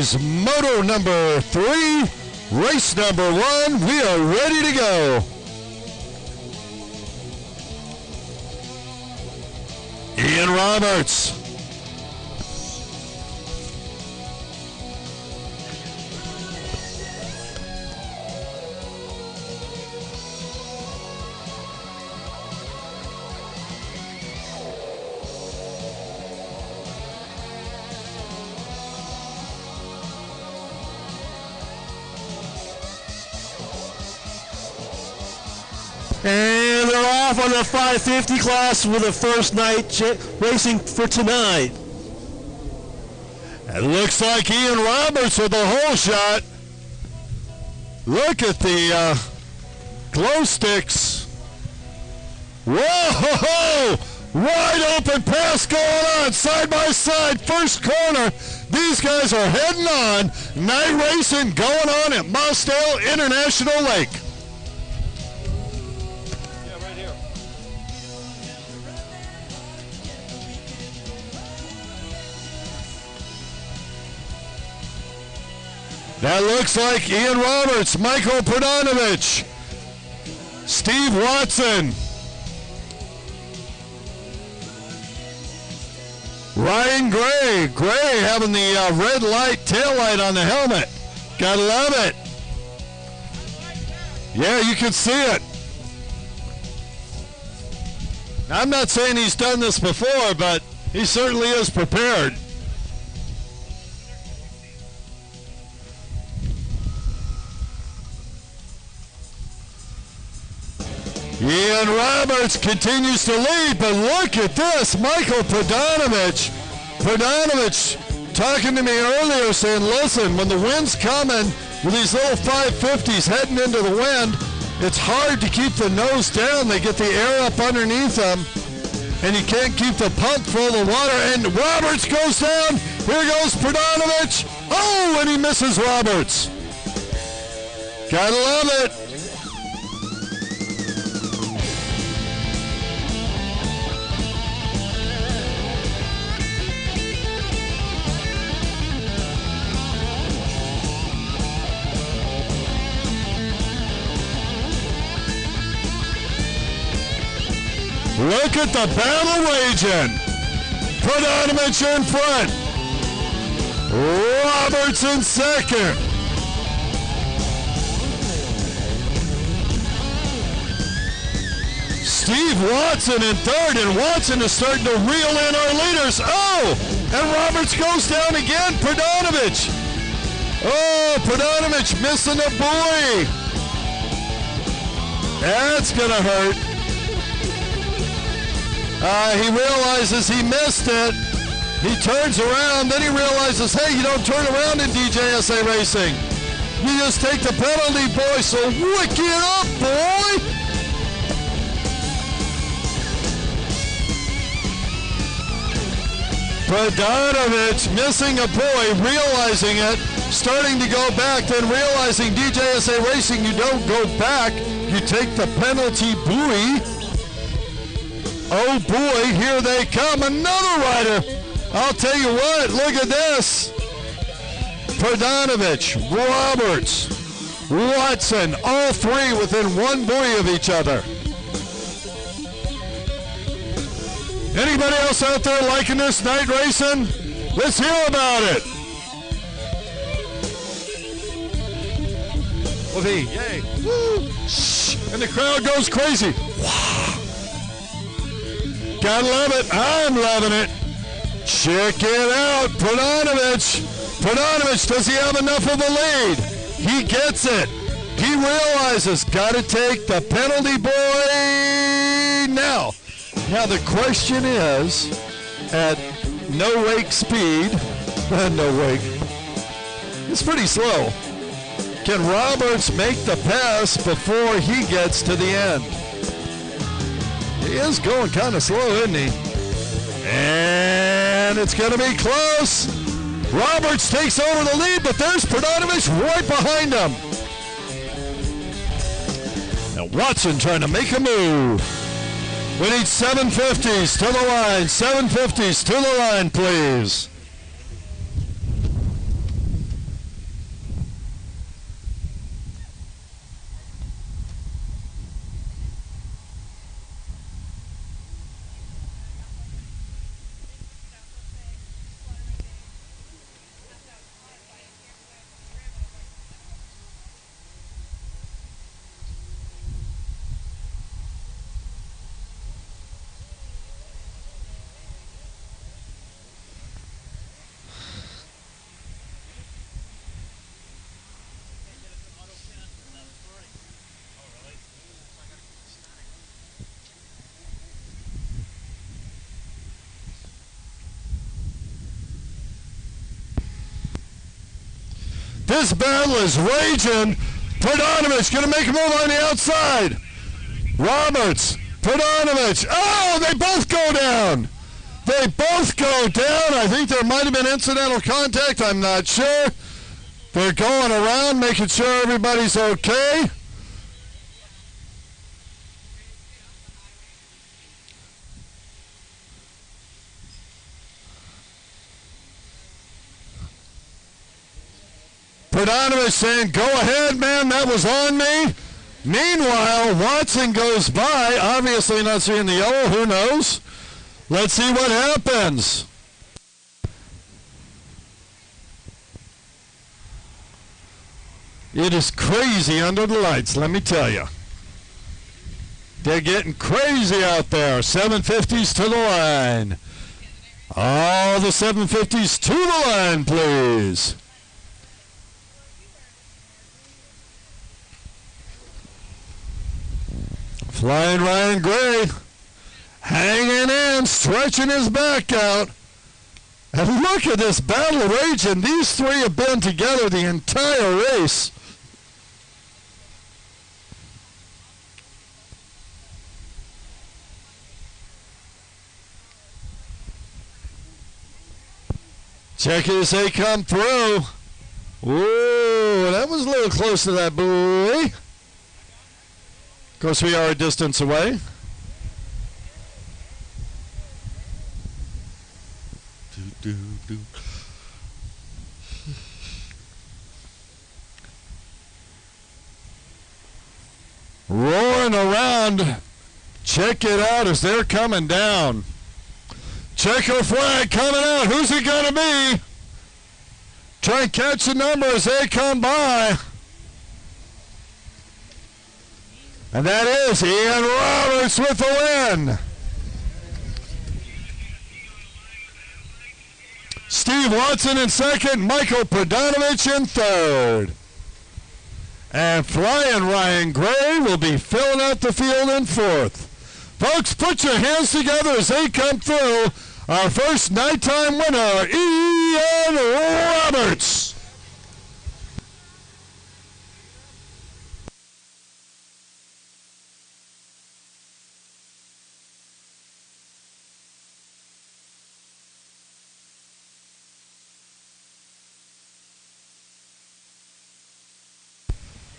is moto number 3, race number 1. We are ready to go. Ian Roberts. And they're off on the 550 class with the first night racing for tonight. It looks like Ian Roberts with a hole shot. Look at the glow sticks. Whoa! Wide open pass going on, side by side, first corner. These guys are heading on. Night racing going on at Mossdale International Lake. That looks like Ian Roberts, Michael Perdonovich, Steve Watson, Ryan Gray. Gray having the red light tail light on the helmet. Gotta love it. Yeah, you can see it. I'm not saying he's done this before, but he certainly is prepared. Ian Roberts continues to lead, but look at this, Michael Perdonovich. Perdonovich talking to me earlier saying, listen, when the wind's coming with these little 550s heading into the wind, it's hard to keep the nose down. They get the air up underneath them, and you can't keep the pump full of water. And Roberts goes down. Here goes Perdonovich. Oh, and he misses Roberts. Gotta love it. Look at the battle raging. Perdonovich in front. Roberts in second. Steve Watson in third, and Watson is starting to reel in our leaders. Oh, and Roberts goes down again. Perdonovich. Oh, Perdonovich missing a buoy. That's gonna hurt. He realizes he missed it. He turns around, then he realizes, hey, you don't turn around in DJSA racing. You just take the penalty, boy, so wick it up, boy. Perdonovich missing a buoy, realizing it, starting to go back, then realizing DJSA racing, you don't go back, you take the penalty buoy. Oh boy, here they come, another rider. I'll tell you what, look at this. Perdonovich, Roberts, Watson, all three within one buoy of each other. Anybody else out there liking this night racing? Let's hear about it. Well, yay, woo, shh, and the crowd goes crazy. Wow. Gotta love it. I'm loving it. Check it out. Perdonovich. Perdonovich, does he have enough of a lead? He gets it. He realizes, got to take the penalty buoy now. Now the question is, at no wake speed, no wake, it's pretty slow. Can Roberts make the pass before he gets to the end? He is going kind of slow, isn't he? And it's going to be close. Roberts takes over the lead, but there's Perdonovich right behind him. Now Watson trying to make a move. We need 750s to the line. 750s to the line, please. This battle is raging. Perdonovich going to make a move on the outside. Roberts, Perdonovich. Oh, they both go down. They both go down. I think there might have been incidental contact. I'm not sure. They're going around, making sure everybody's okay. Perdonovich saying, go ahead, man, that was on me. Meanwhile, Watson goes by, obviously not seeing the yellow, who knows? Let's see what happens. It is crazy under the lights, let me tell you. They're getting crazy out there. 750s to the line. All the 750s to the line, please. Flying Ryan Gray, hanging in, stretching his back out. And look at this battle raging. These three have been together the entire race. DJSA come through. Ooh, that was a little close to that buoy. Of course, we are a distance away. Roaring around. Check it out as they're coming down. Checker flag coming out. Who's it going to be? Try and catch the number as they come by. And that is Ian Roberts with the win. Steve Watson in second, Michael Perdonovich in third. And Flying Ryan Gray will be filling out the field in fourth. Folks, put your hands together as they come through. Our first nighttime winner, Ian Roberts.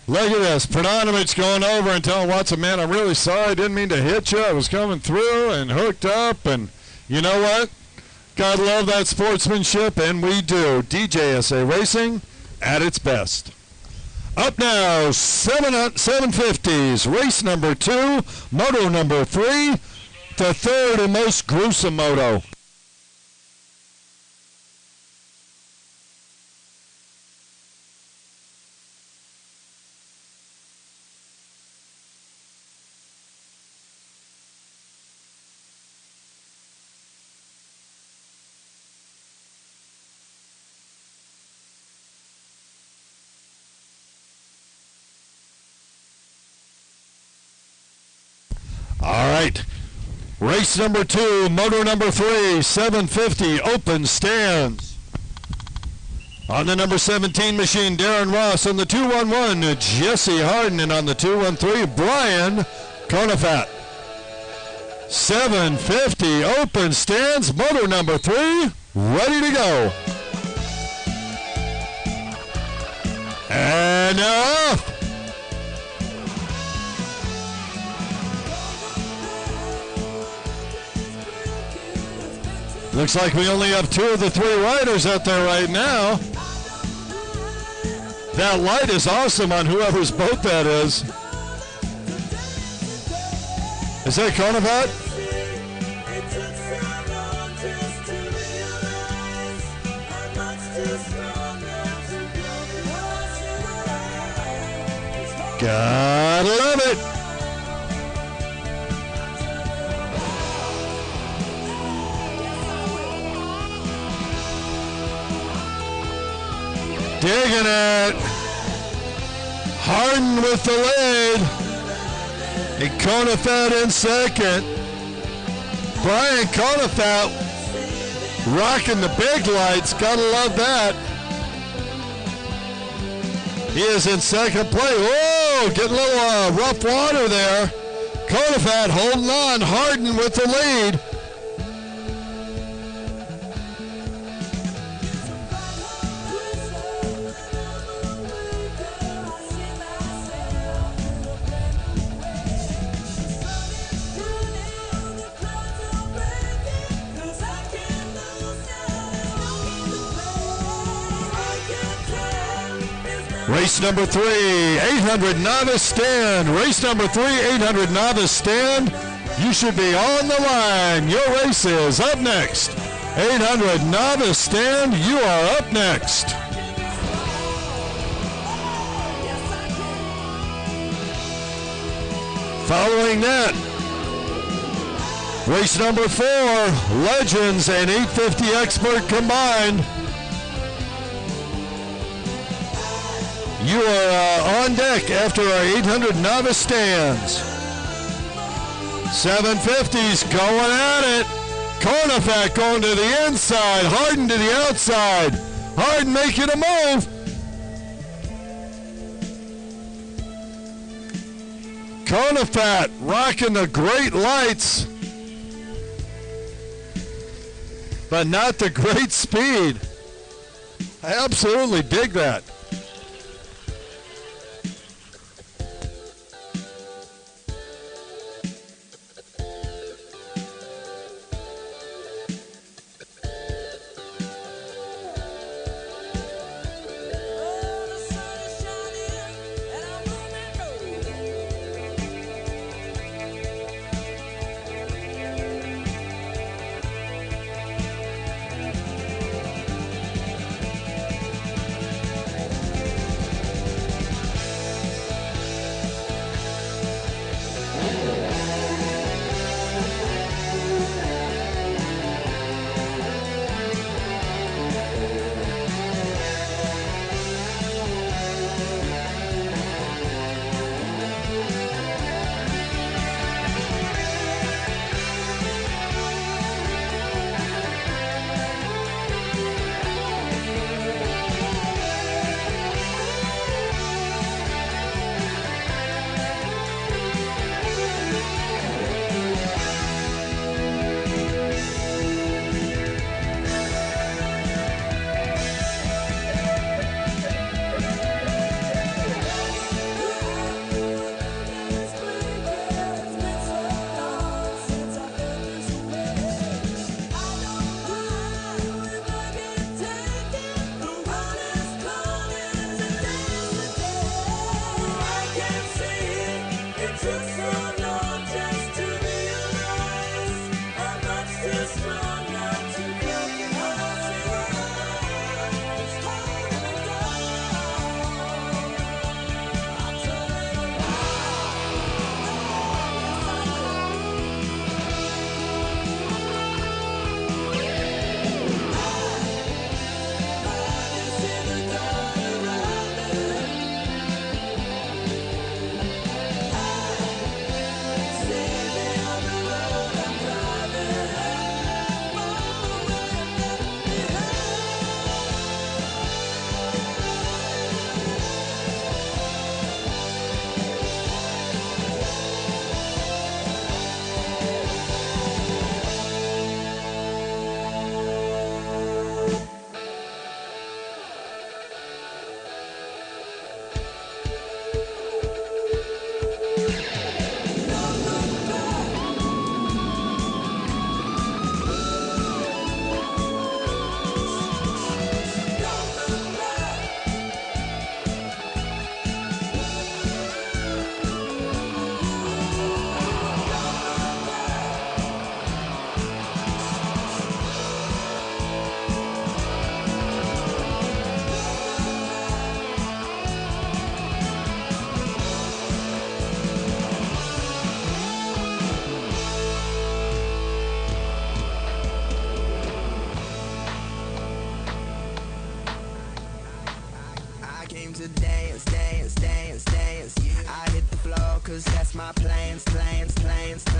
Look at this, Perdonovich going over and telling Watson, man, I'm really sorry, I didn't mean to hit you. I was coming through and hooked up, and you know what? God love that sportsmanship, and we do. DJSA Racing at its best. Up now, 750s, race number 2, moto number 3, the third and most gruesome moto. All right, race number 2, moto number 3, 750 open stands. On the number 17 machine, Darren Ross. On the 211, Jesse Harden. And on the 213, Brian Conafat. 750 open stands, moto number 3, ready to go. And off. Looks like we only have 2 of the 3 riders out there right now. That light is awesome on whoever's boat that is. Is that Conovat? Gotta love it. Digging it. Harden with the lead. And Conafat in second. Brian Conafat rocking the big lights. Gotta love that. He is in second place. Whoa, getting a little rough water there. Conifat holding on. Harden with the lead. Race number 3, 800 novice stand. Race number 3, 800 novice stand. You should be on the line. Your race is up next. 800 novice stand, you are up next. Following that, race number 4, Legends and 850 Expert combined. You are on deck after our 800 novice stands. 750s going at it. Conifat going to the inside. Harden to the outside. Harden making a move. Conifat rocking the great lights, but not the great speed. I absolutely dig that.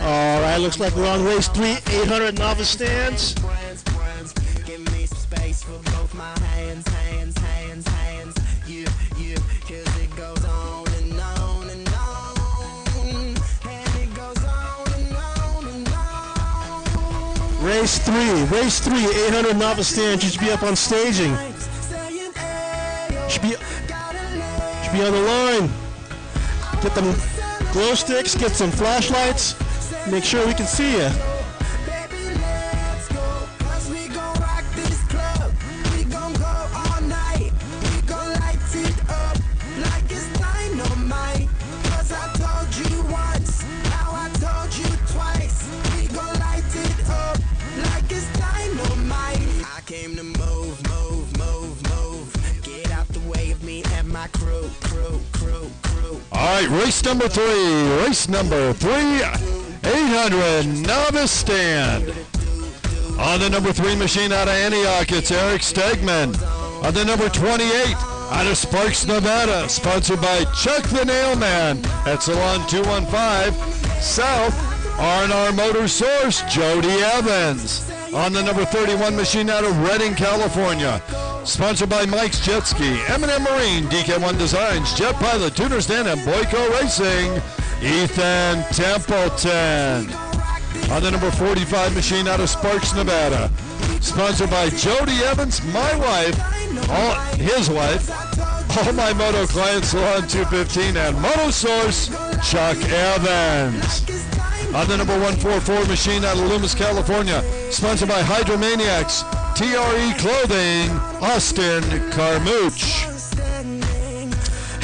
All right, looks like we're on race 3, 800 novice stands. Give me some space for both my hands. race 3. Race 3, 800 novice stand. You should be up on staging. Should be on the line. Get them glow sticks, get some flashlights. Make sure we can see you. All right, race number 3, 800 novice stand. On the number 3 machine out of Antioch, it's Eric Stegman. On the number 28, out of Sparks, Nevada, sponsored by Chuck the Nailman at Salon 215 South, R&R Motor Source, Jody Evans. On the number 31 machine out of Redding, California, sponsored by Mike's Jet Ski, M&M Marine, DK1 Designs, Jet Pilot, Tuner's Den, and Boyko Racing, Ethan Templeton. On the number 45 machine out of Sparks, Nevada, sponsored by Jody Evans, my wife, his wife, all my moto clients, Salon 215, and Moto Source, Chuck Evans. On the number 144 machine out of Loomis, California, sponsored by Hydromaniacs, TRE Clothing, Austin Carmouche.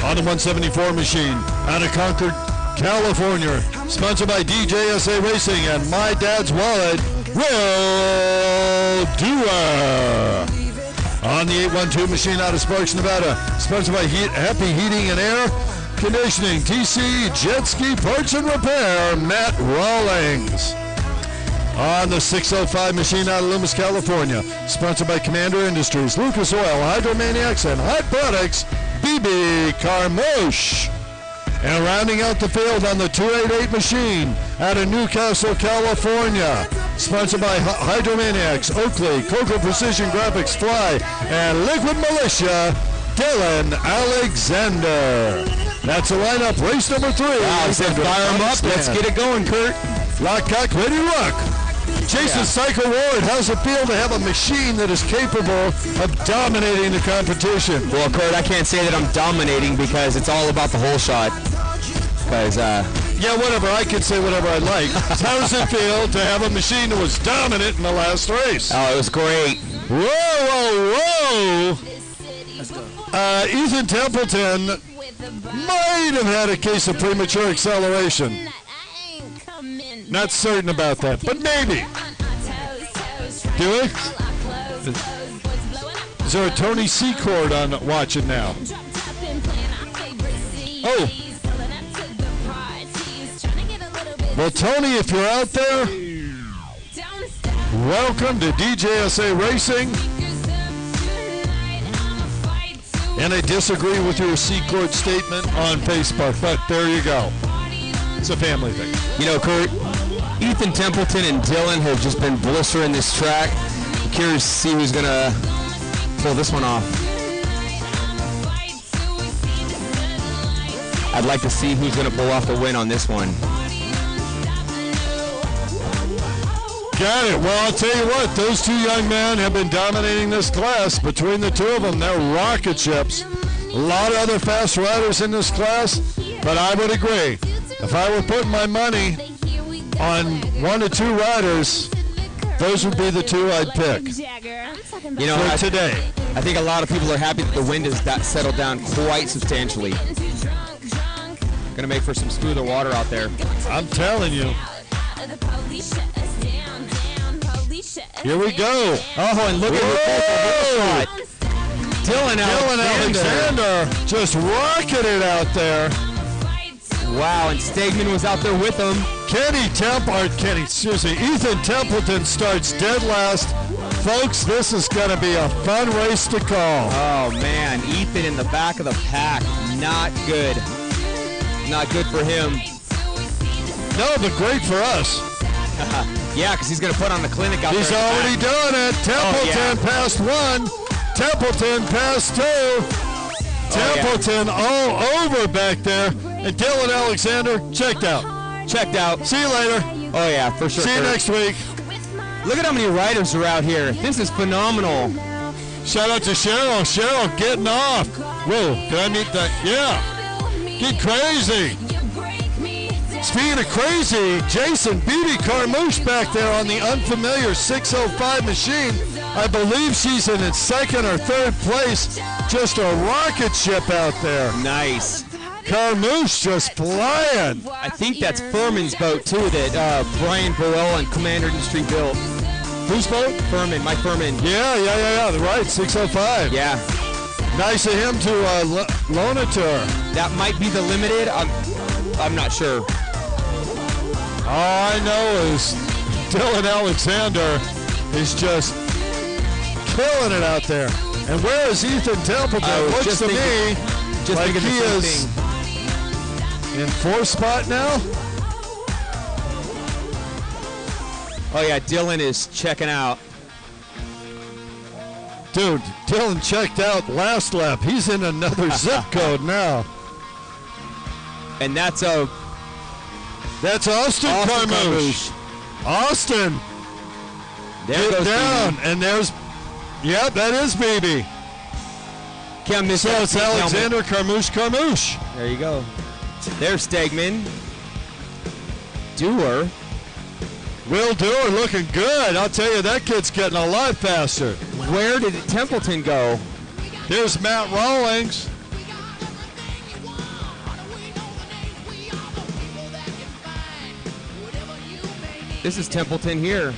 On the 174 machine out of Concord, California, sponsored by DJSA Racing and My Dad's Wallet, Will Dewar. On the 812 machine out of Sparks, Nevada, sponsored by Happy Heating and Air Conditioning, TC Jet Ski Parts and Repair, Matt Rawlings. On the 605 machine out of Loomis, California, sponsored by Commander Industries, Lucas Oil, Hydromaniacs, and Hot Products, BB Carmouche. And rounding out the field on the 288 machine out of Newcastle, California, sponsored by Hydromaniacs, Oakley, Coco Precision Graphics, Fly, and Liquid Militia, Dylan Alexander. That's a lineup, race number 3. Wow, said fire them up. Let's get it going, Kurt. Lock, cock, ready, rock. Jason Psycho Ward, how's it feel to have a machine that is capable of dominating the competition? Well, Kurt, I can't say that I'm dominating because it's all about the whole shot. Because, yeah, whatever. I can say whatever I like. How does it feel to have a machine that was dominant in the last race? Oh, it was great. Whoa, whoa, whoa. Ethan Templeton might have had a case of premature acceleration. Not certain about that, but maybe. Do we? Is there a Tony Secord on watching now? Oh. Well, Tony, if you're out there, welcome to DJSA Racing. And I disagree with your Secord statement on Facebook, but there you go. It's a family thing. You know, Kurt, Ethan Templeton and Dylan have just been blistering this track. I'm curious to see who's going to pull this one off. I'd like to see who's going to pull off the win on this one. Got it. Well, I'll tell you what, those two young men have been dominating this class. Between the two of them, they're rocket ships. A lot of other fast riders in this class, but I would agree. If I were putting my money on 1 or 2 riders, those would be the 2 I'd pick. You know, for today. I think a lot of people are happy that the wind has settled down quite substantially. Going to make for some smoother water out there. I'm telling you. Here we go. Oh, and look at the Dylan Alexander just rocketed out there. Wow, and Stegman was out there with him. Ethan Templeton starts dead last. Folks, this is going to be a fun race to call. Oh, man, Ethan in the back of the pack. Not good. Not good for him. No, but great for us. Yeah, because he's going to put on the clinic out there. He's already doing it. Templeton passed 1. Templeton passed 2. Templeton all over back there. And Dylan Alexander checked out. Checked out. See you later. Oh, yeah, for sure. See you next week. Look at how many riders are out here. This is phenomenal. Shout out to Cheryl. Cheryl getting off. Whoa, can I meet that? Yeah. Get crazy. Speaking of crazy, Jason Beauty Carmouche back there on the unfamiliar 605 machine. I believe she's in its second or third place. Just a rocket ship out there. Nice. Carmouche just flying. I think that's Furman's boat too that Brian Burrell and Commander Industry built. Whose boat? Furman, Mike Furman. Yeah. Right, 605. Yeah. Nice of him to loan it to her. That might be the limited. I'm not sure. All I know is Dylan Alexander is just killing it out there. And where is Ethan Templeton? Looks to me like he is in fourth spot now. Oh yeah, Dylan is checking out. Dude, Dylan checked out last lap. He's in another zip code now. And that's Austin Carmouche. Austin. There goes down, BB. and there's, yep, that is BB. Can't miss So that it's pink Alexander helmet. Carmouche. There you go. There's Stegman. Dewar. Will Dewar looking good. I'll tell you, that kid's getting a lot faster. Where did Templeton go? Here's Matt Rawlings. This is Templeton here.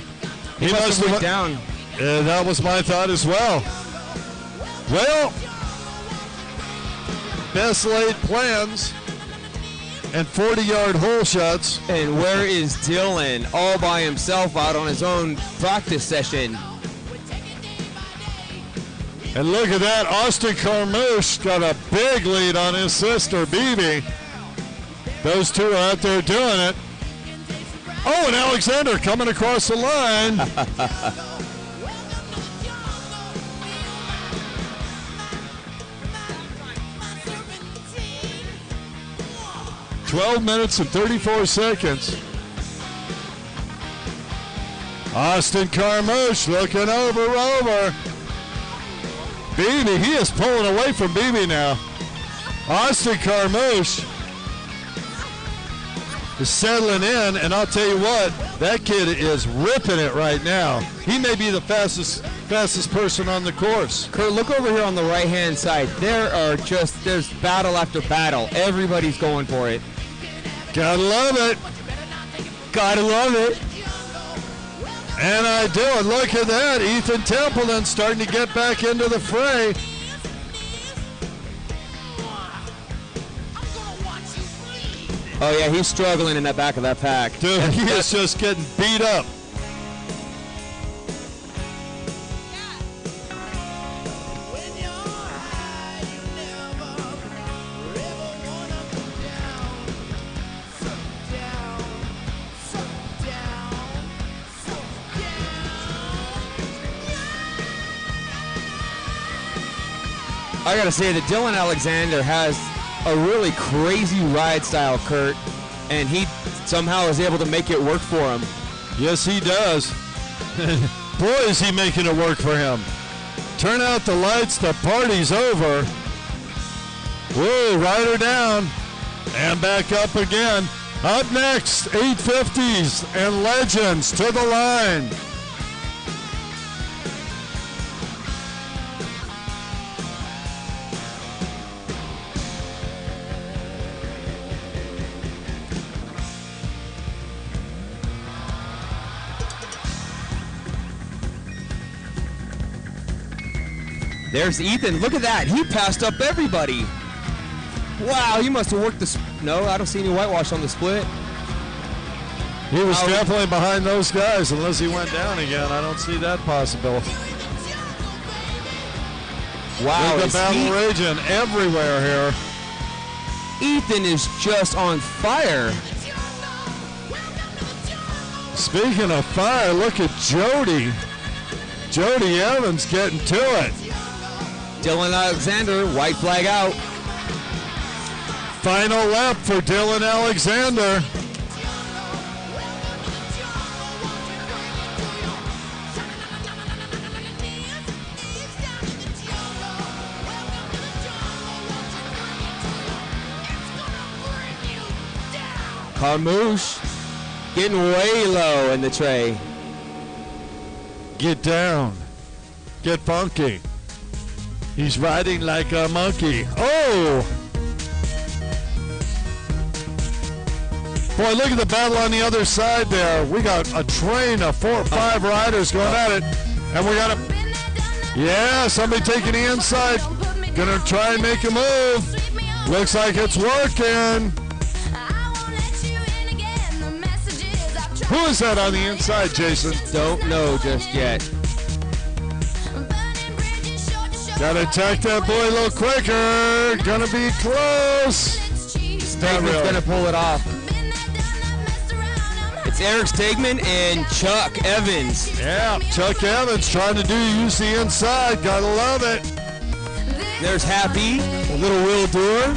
He must must have went have down. That was my thought as well. Well, best laid plans and 40-yard hole shots. And where is Dylan? All by himself out on his own practice session. And look at that, Austin Carmouche got a big lead on his sister, BB. Those two are out there doing it. Oh, and Alexander coming across the line. 12 minutes and 34 seconds. Austin Carmouche looking over. BB, he is pulling away from BB now. Austin Carmouche is settling in, and I'll tell you what, that kid is ripping it right now. He may be the fastest person on the course. Kurt, look over here on the right-hand side. There's battle after battle. Everybody's going for it. Gotta love it. Gotta love it. And I do, and look at that. Ethan Templeton starting to get back into the fray. Oh yeah, he's struggling in the back of that pack. Dude, he is just getting beat up. I gotta say that Dylan Alexander has a really crazy ride style, Kurt, and he somehow is able to make it work for him. Yes, he does. Boy, is he making it work for him. Turn out the lights, the party's over. Whoa, rider down and back up again. Up next, 850s and Legends to the line. There's Ethan. Look at that. He passed up everybody. Wow, he must have worked the... No, I don't see any whitewash on the split. He was definitely behind those guys unless he went down again. I don't see that possible. Wow. The battle raging everywhere here. Ethan is just on fire. Speaking of fire, look at Jody. Jody Evans getting to it. Dylan Alexander, white flag out. Final lap for Dylan Alexander. Carmouche getting way low in the tray. Get down. Get funky. He's riding like a monkey. Oh! Boy, look at the battle on the other side there. We got a train of 4 or 5 riders going at it. And we got a... Yeah, somebody taking the inside. Gonna try and make a move. Looks like it's working. Who is that on the inside, Jason? Don't know just yet. Gotta attack that boy a little quicker. Gonna be close. Stegman's gonna pull it off. It's Eric Stegman and Chuck Evans. Yeah, Chuck Evans trying to use the inside. Gotta love it. There's Happy, a little Will Doer,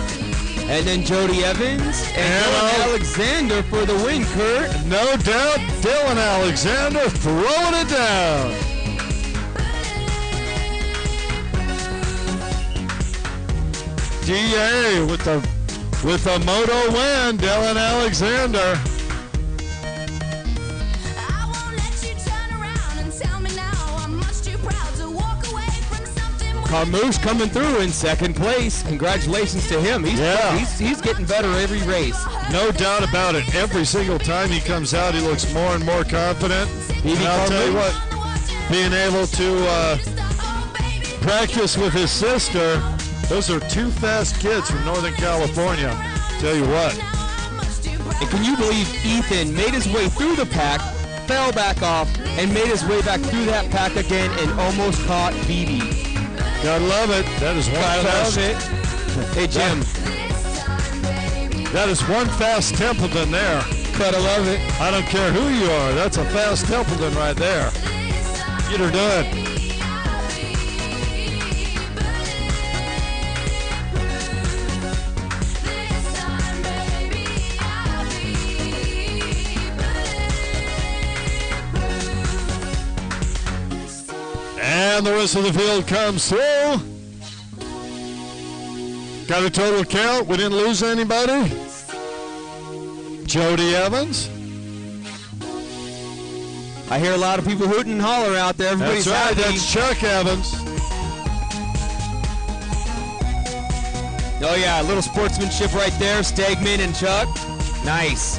and then Jody Evans and Dylan Alexander for the win, Kurt. No doubt, Dylan Alexander throwing it down. DA with the moto win, Dylan Alexander. Carmouche coming through in second place. Congratulations to him. He's getting better every race. No doubt about it. Every single time he comes out, he looks more and more confident. And I'll tell you what, being able to practice with his sister, those are 2 fast kids from Northern California. Tell you what. And can you believe Ethan made his way through the pack, fell back off, and made his way back through that pack again and almost caught BB. Gotta love it. That is one fast. Hey, Jim. That is one fast Templeton there. Gotta love it. I don't care who you are. That's a fast Templeton right there. Get her done. And the rest of the field comes through. Got a total count. We didn't lose anybody. Jody Evans. I hear a lot of people hooting and holler out there. Everybody's That's right. happy. That's Chuck Evans. Oh, yeah. A little sportsmanship right there. Stegman and Chuck. Nice.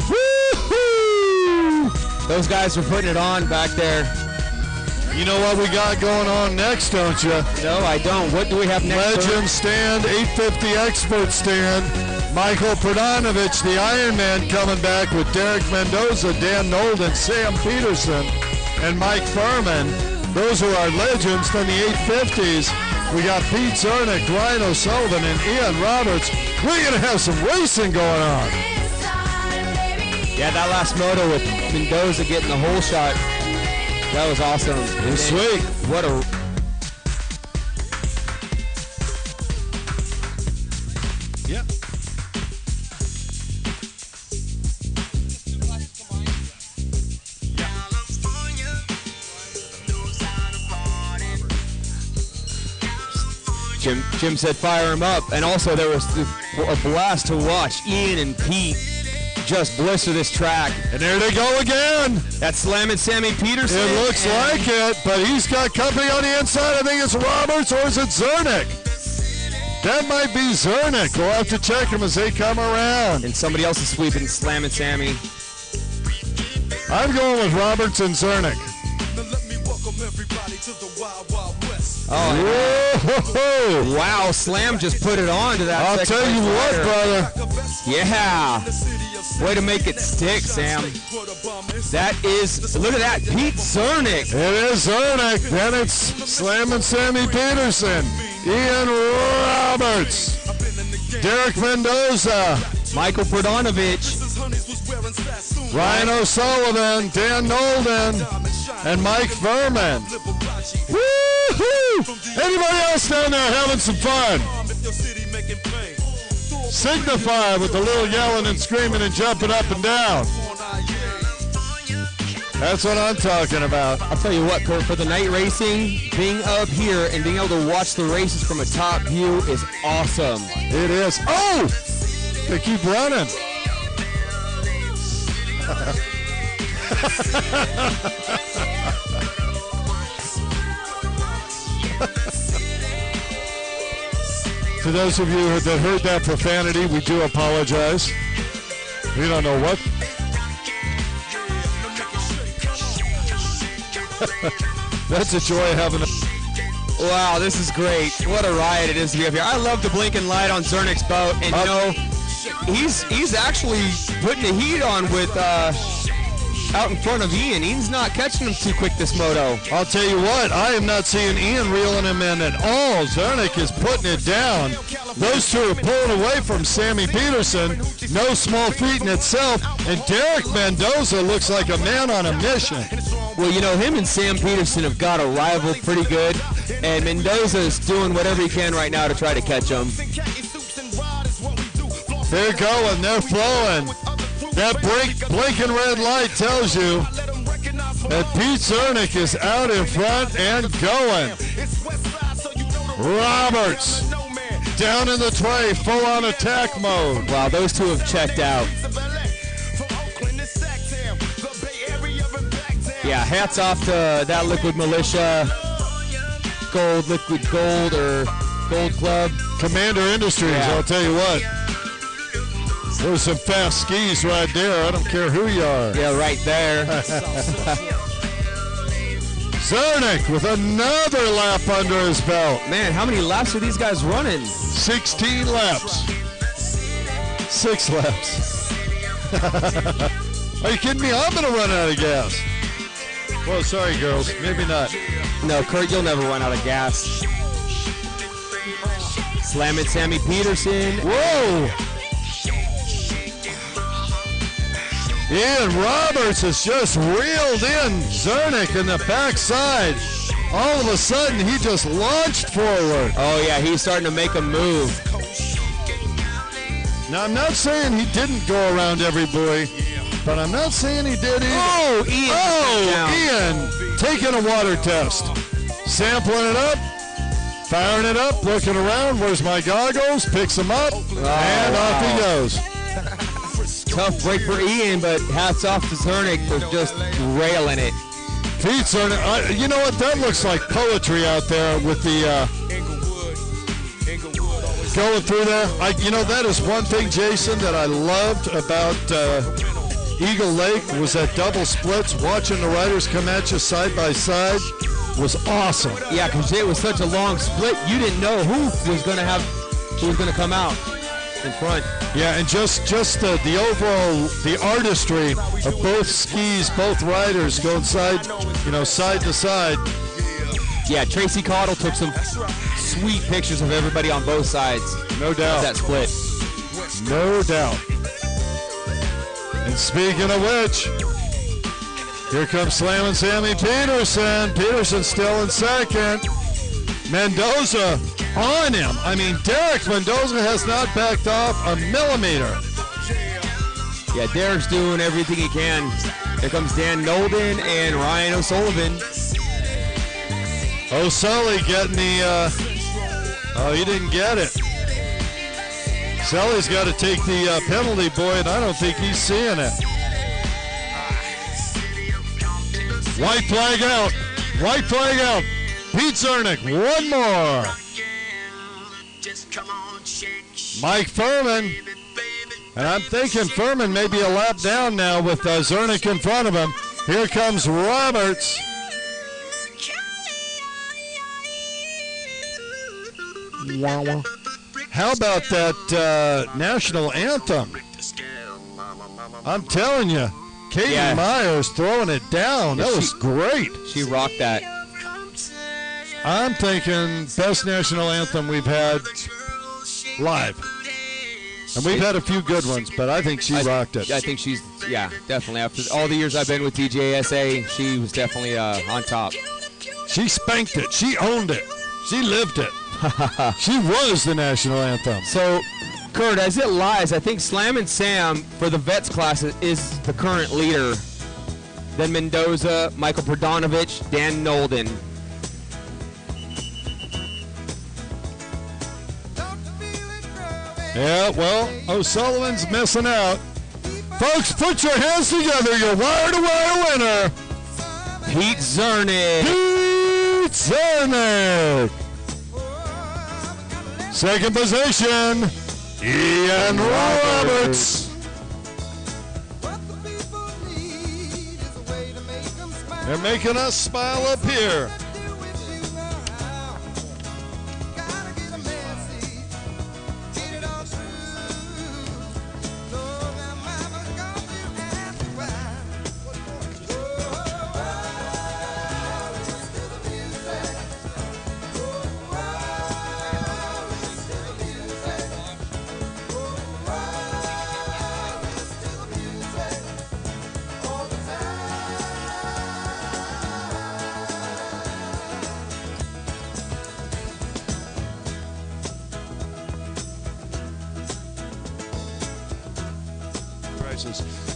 Woo-hoo! Those guys are putting it on back there. You know what we got going on next, don't you? No, I don't. What do we have next? Legend stand, 850 expert stand. Michael Pradanovich, the Ironman, coming back with Derek Mendoza, Dan Nolden, Sam Peterson, and Mike Furman. Those are our legends from the 850s. We got Pete Zernick, Ryan O'Sullivan, and Ian Roberts. We're going to have some racing going on. Yeah, that last moto with Mendoza getting the whole shot. That was awesome. It was sweet. What a... Yep. Jim said fire him up. And also there was a blast to watch Ian and Pete just blister this track. And there they go again. That's Slammin' Sammy Peterson. It looks like it, but he's got company on the inside. I think it's Roberts, or is it Zernick? That might be Zernick. We'll have to check him as they come around. And somebody else is sweeping Slammin' Sammy. I'm going with Roberts and Zernick. Oh, whoa. Wow, Slam just put it on to that. I'll tell you what, brother. Yeah. Way to make it stick, Sam. That is, look at that, Pete Zernick. It is Zernick. Then it's Slammin' Sammy Peterson, Ian Roberts, Derek Mendoza, Michael Pradanovich, Ryan O'Sullivan, Dan Nolden, and Mike Furman. Woo-hoo! Anybody else down there having some fun? Signify with a little yelling and screaming and jumping up and down. That's what I'm talking about. I'll tell you what, Kurt, for the night racing, being up here and being able to watch the races from a top view is awesome. It is. Oh! They keep running. To those of you that heard that profanity, we do apologize. We don't know what. That's a joy having a... Wow, this is great. What a riot it is to be up here. I love the blinking light on Zernick's boat, and you know, he's actually putting the heat on with out in front of Ian. Ian's not catching him too quick this moto. I'll tell you what, I am not seeing Ian reeling him in at all. Zernick is putting it down. Those two are pulling away from Sammy Peterson. No small feat in itself. And Derek Mendoza looks like a man on a mission. Well, you know, him and Sam Peterson have got a rival pretty good, and Mendoza is doing whatever he can right now to try to catch him. They're going, they're flowing. That blinking red light tells you that Pete Zernick is out in front and going. Roberts down in the tray, full on attack mode. Wow, those two have checked out. Yeah, hats off to that Liquid Militia, Liquid Gold, or Gold Club. Commander Industries, yeah. I'll tell you what. There's some fast skis right there. I don't care who you are. Yeah, right there. Zernick with another lap under his belt. Man, how many laps are these guys running? 16 laps. 6 laps. Are you kidding me? I'm going to run out of gas. Well, sorry, girls. Maybe not. No, Kurt, you'll never run out of gas. Slamming Sammy Peterson. Whoa! Ian Roberts has just reeled in Zernick in the backside. All of a sudden, he just launched forward. Oh, yeah, he's starting to make a move. Now, I'm not saying he didn't go around every buoy, but I'm not saying he did either. Oh, Ian. Oh, Ian taking a water test. Sampling it up, firing it up, looking around. Where's my goggles? Picks them up, and off he goes. Tough break for Ian, but hats off to Zernick for just railing it. Pete Zernick, you know what? That looks like poetry out there with the going through there. You know, that is one thing, Jason, that I loved about Eagle Lake was that double splits. Watching the riders come at you side by side was awesome. Yeah, because it was such a long split, you didn't know who was going to come out in front. Yeah, and just the overall, the artistry of both skis, both riders going side to side. Yeah, Tracy Cottle took some sweet pictures of everybody on both sides. No doubt. That split. No doubt. And speaking of which, here comes slamming Sammy Peterson. Peterson still in second. Mendoza on him. I mean, Derek Mendoza has not backed off a millimeter. Yeah, Derek's doing everything he can. Here comes Dan Nolden and Ryan O'Sullivan. O'Sully getting the, he didn't get it. Sully's got to take the penalty, boy, and I don't think he's seeing it. White flag out. White flag out. Pete Zernick, one more. Mike Furman. And I'm thinking Furman may be a lap down now with Zernick in front of him. Here comes Roberts. How about that national anthem? I'm telling you, Katie Myers throwing it down. That was great. She rocked that. I'm thinking best national anthem we've had live. And we've had a few good ones, but I think she rocked it. I think she's, definitely. After all the years I've been with DJSA, she was definitely on top. She spanked it. She owned it. She lived it. She was the national anthem. So, Kurt, as it lies, I think Slammin' Sam for the vets class is the current leader. Then Mendoza, Michael Perdonovich, Dan Nolden. Yeah, well, O'Sullivan's missing out. Folks, put your hands together. Your wire-to-wire winner, Pete Zernick. Pete Zernick. Second position, Ian Roberts. They're making us smile up here.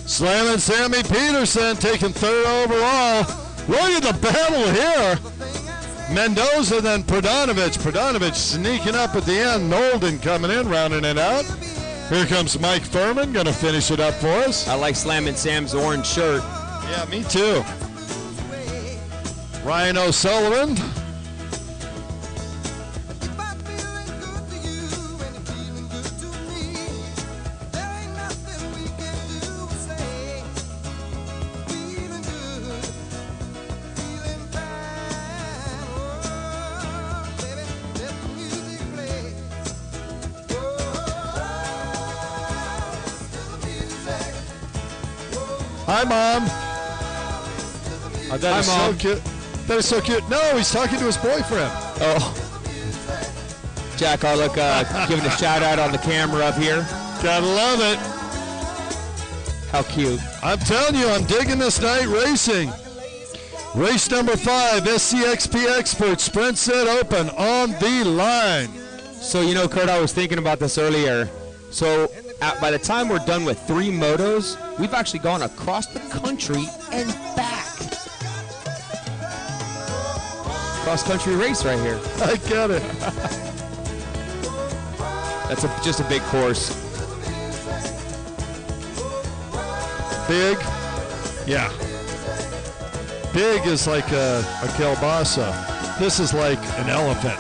Slamming Sammy Peterson, taking third overall. Look at the battle here. Mendoza, then Pradanovic. Pradanovic sneaking up at the end. Nolden coming in, rounding it out. Here comes Mike Furman, going to finish it up for us. I like Slamming Sam's orange shirt. Yeah, me too. Ryan O'Sullivan. Hi, Mom. Oh, that is so cute. That is so cute. No, he's talking to his boyfriend. Oh. Jack Arlick giving a shout out on the camera up here. Gotta love it. How cute. I'm telling you, I'm digging this night racing. Race number 5, SCXP Expert Sprint Set Open on the line. So, you know, Kurt, I was thinking about this earlier. So, by the time we're done with 3 motos, we've actually gone across the country and back. Cross-country race right here. I get it. That's just a big course. Big? Yeah. Big is like a kielbasa. This is like an elephant.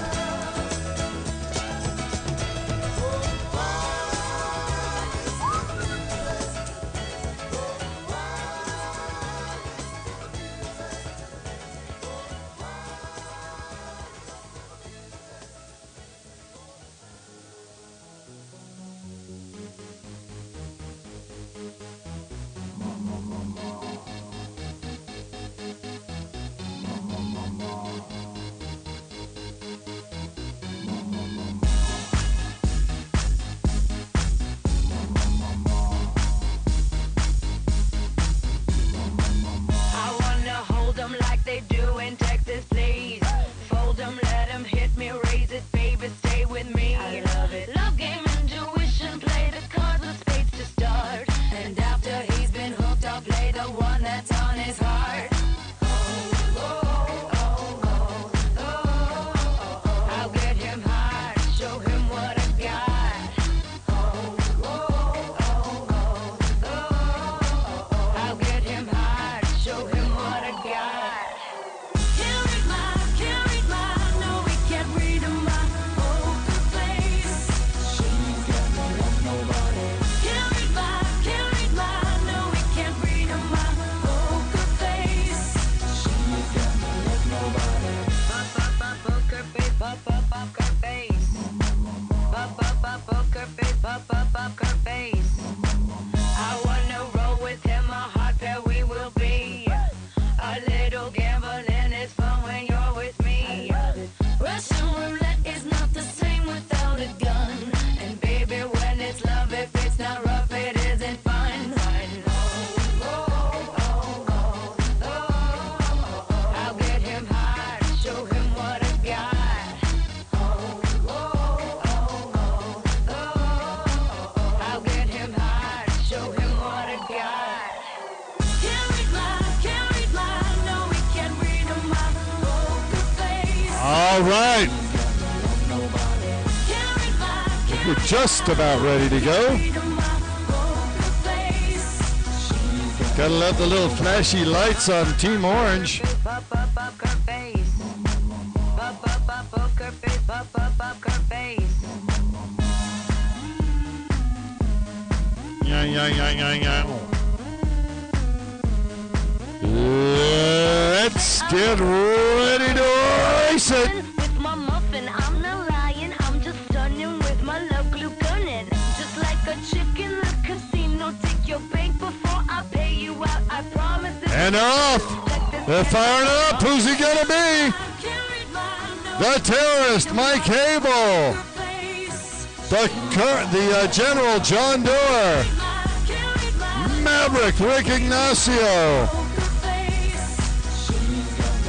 All right. We're just about ready to go. Gotta love the little flashy lights on Team Orange. Let's get ready to race it. With my muffin, I'm not lying. I'm just stunning with my love glue gunning. Just like a chick in the casino. Take your bank before I pay you out. I promise. And they're off. They're firing up. Who's he gonna be? The terrorist, Mike Hable. The General, John Doerr. Maverick, Rick Ignacio.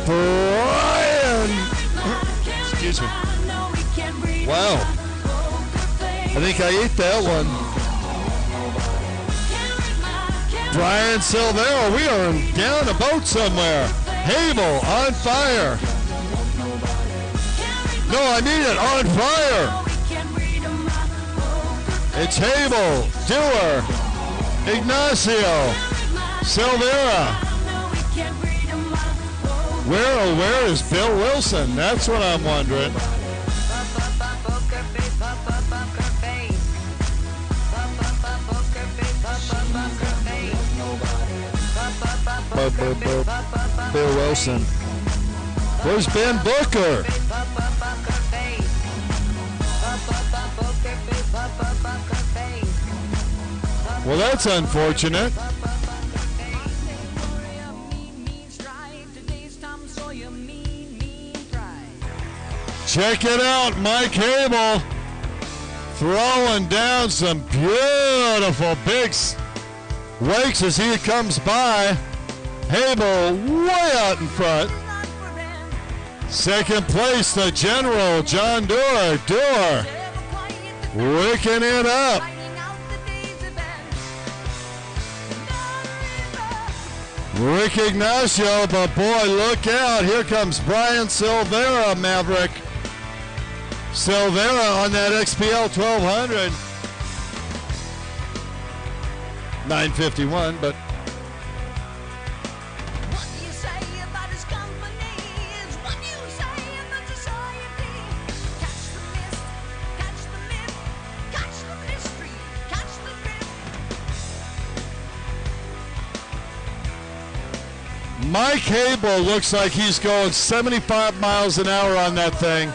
Brian. Excuse me. Wow. I think I ate that one. Brian Silvera, we are down a boat somewhere. Hable on fire. No, I mean it, on fire. It's Hable, Doerr, Ignacio, Silvera. Where is Bill Wilson? That's what I'm wondering. Bill Wilson. Where's Ben Booker? Well, that's unfortunate. Check it out, Mike Hable throwing down some beautiful big wakes as he comes by. Hable way out in front. Second place, the General, John Doerr. Doerr wicking it up. Rick Ignacio, but boy, look out. Here comes Brian Silvera, Maverick. Silvera on that XPL 1200. 951, but What do you say about his company? Is what you say about society. Catch the mist, catch the myth, catch the mystery, catch the drift. Mike Hable looks like he's going 75 miles an hour on that thing.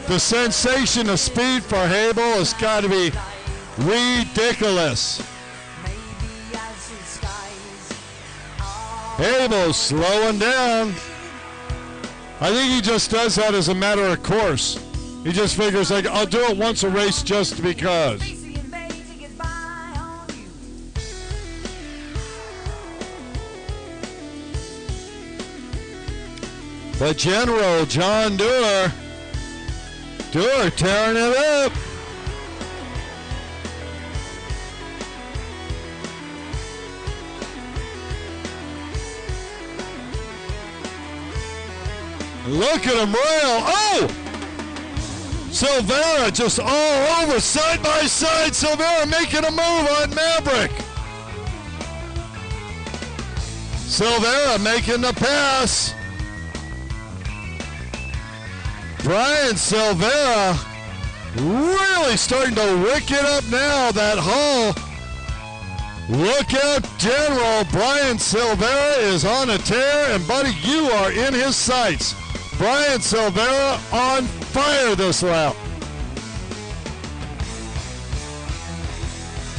The sensation of speed for Hable has got to be ridiculous. Hable slowing down. I think he just does that as a matter of course. He just figures, like, I'll do it once a race just because. The General, John Doerr. Doerr tearing it up. Look at him rail. Oh! Silvera just all over, side by side. Silvera making a move on Maverick. Silvera making the pass. Brian Silvera really starting to wick it up now, that hull. Look out, General. Brian Silvera is on a tear, and buddy, you are in his sights. Brian Silvera on fire this lap.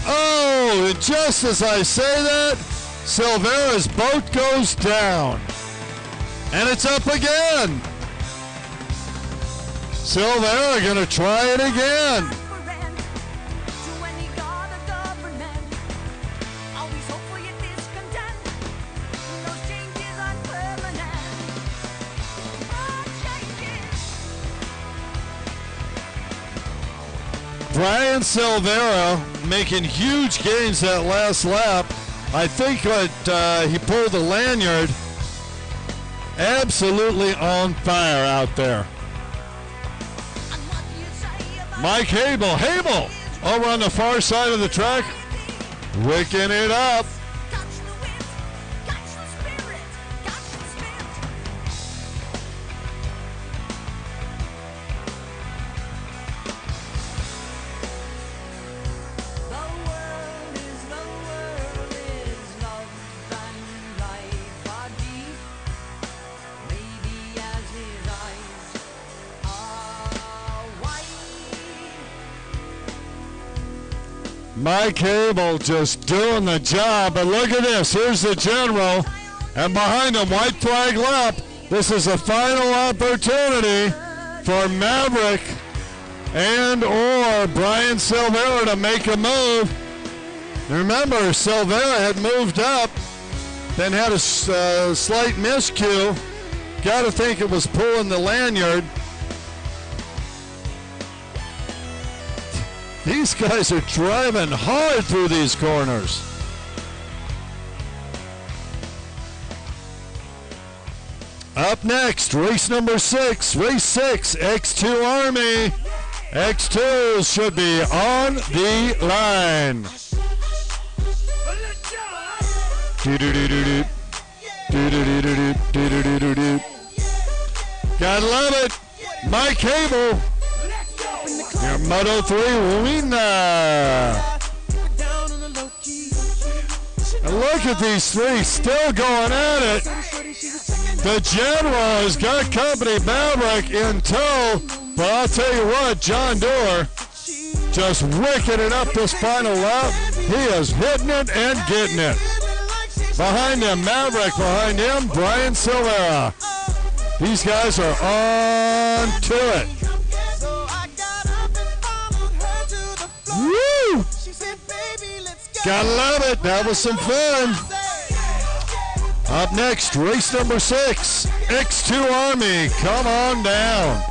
Oh, and just as I say that, Silvera's boat goes down. And it's up again. Silvera gonna try it again. Brian Silvera making huge gains that last lap. I think that he pulled the lanyard. Absolutely on fire out there. Mike Hable. Hable over on the far side of the track. Wicking it up. Mike Abel just doing the job. But look at this. Here's the general. And behind him, white flag lap. This is a final opportunity for Maverick and or Brian Silvera to make a move. Remember, Silvera had moved up, then had a slight miscue. Got to think it was pulling the lanyard. These guys are driving hard through these corners. Up next, race number 6, race 6, X2 Army. X2 should be on the line. Gotta love it. Mike Cable, your Moto 3 winner. And look at these three still going at it. The General has got company Maverick in tow, but I'll tell you what, John Doerr just wicking it up this final lap. He is hitting it and getting it. Behind him, Maverick. Behind him, Brian Silvera. These guys are on to it. Woo! Gotta love it. That was some fun. Up next, race number 6, X2 Army. Come on down.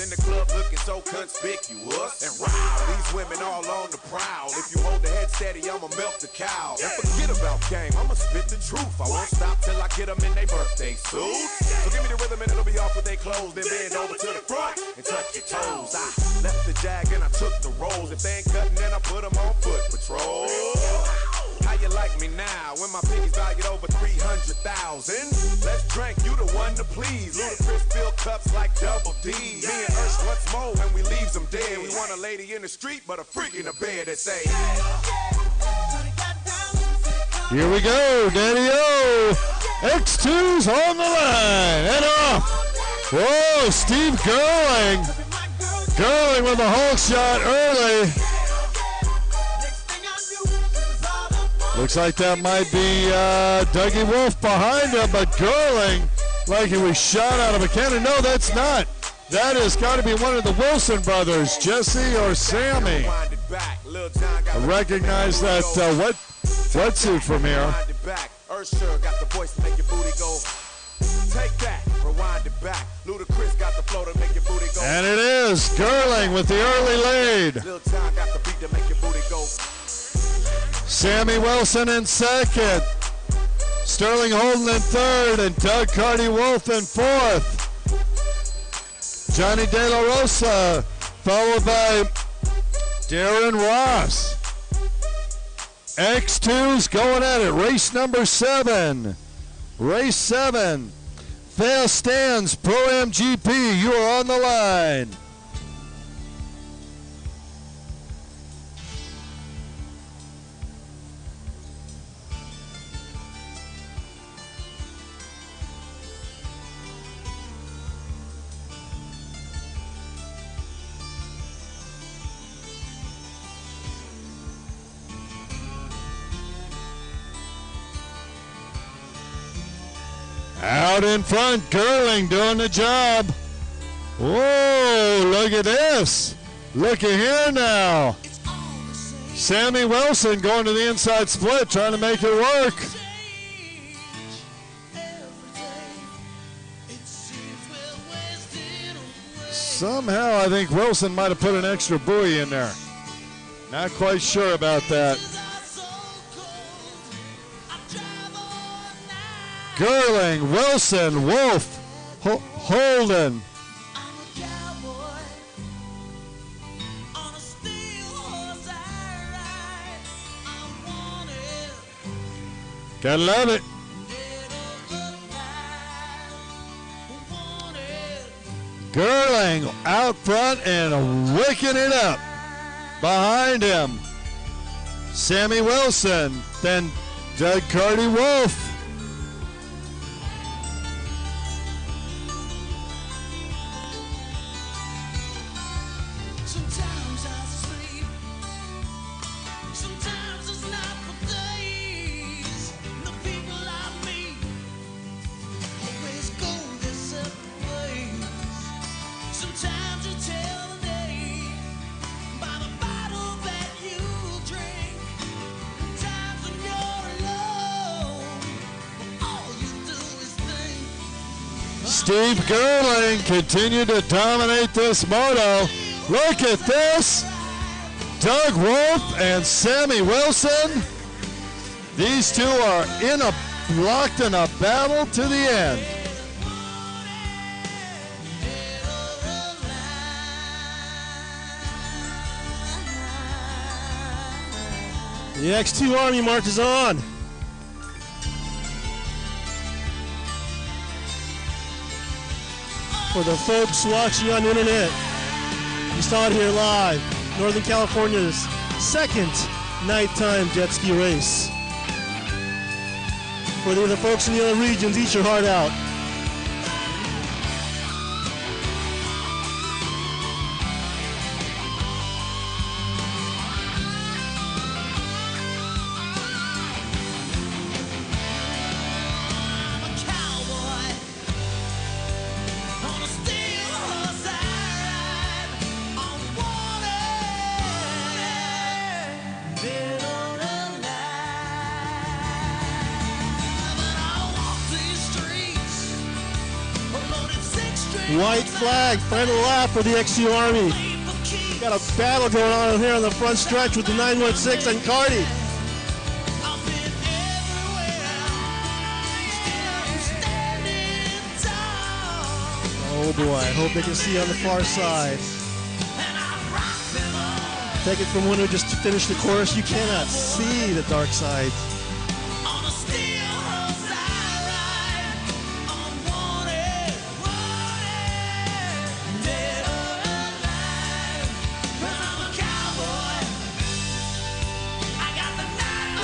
In the club looking so conspicuous. And wow, these women all on the prowl. If you hold the head steady, I'ma milk the cow. And forget about game, I'ma spit the truth. I won't stop till I get them in their birthday suit. So give me the rhythm and it'll be off with their clothes. Then bend over to the front and touch your toes. I left the jag and I took the rolls. If they ain't cutting, then I put them on foot patrol. How you like me now when my piggy's valued over 300,000? Let's drink, you the one to please. Ludacris fill cups like Double D. Me and Ursh once more when we leaves them dead. We want a lady in the street, but a freak in the bed that say. Here we go, Daddy-O. X2's on the line and off. Whoa, Steve Gerling. Gerling with a hole shot early. Looks like that might be Dougie Wolf behind him, but Gerling, like he was shot out of a cannon. No, that's not. That has got to be one of the Wilson brothers, Jesse or Sammy. I recognize that wetsuit from here. Ursher got the voice to make your booty go. Take that, rewind it back. Ludacris got the flow to make your booty go. And it is Gerling with the early lead. Lil Jon got the beat to make your booty go. Sammy Wilson in second, Sterling Holden in third, and Doug Carty Wolf in fourth. Johnny De La Rosa, followed by Darren Ross. X2's going at it. Race number 7. Race 7. Fast Stands Pro MGP. You are on the line. Out in front, Gerling doing the job. Whoa, look at this. Look at here now. Sammy Wilson going to the inside split, trying to make it work. Somehow I think Wilson might have put an extra buoy in there. Not quite sure about that. Gerling, Wilson, Wolf, Holden. Gotta love it. Gerling out front and wicking it up. Behind him, Sammy Wilson, then Doug Carty Wolf. Sometimes I sleep, sometimes it's not for days. The people I meet always go their separate ways. Sometimes you tell the day by the bottle that you drink. Times when you're alone, all you do is think. Steve Gerling continued to dominate this moto. Look at this. Doug Wolf and Sammy Wilson. These two are locked in a battle to the end. The X2 Army marches on. For the folks watching on the internet, you saw it here live. Northern California's second nighttime jet ski race. For the other folks in the other regions, eat your heart out. White flag, final lap for the X2 Army. Got a battle going on here on the front stretch with the 916 and Carty. Oh boy, I hope they can see on the far side. Take it from one who just finished the course, you cannot see the dark side.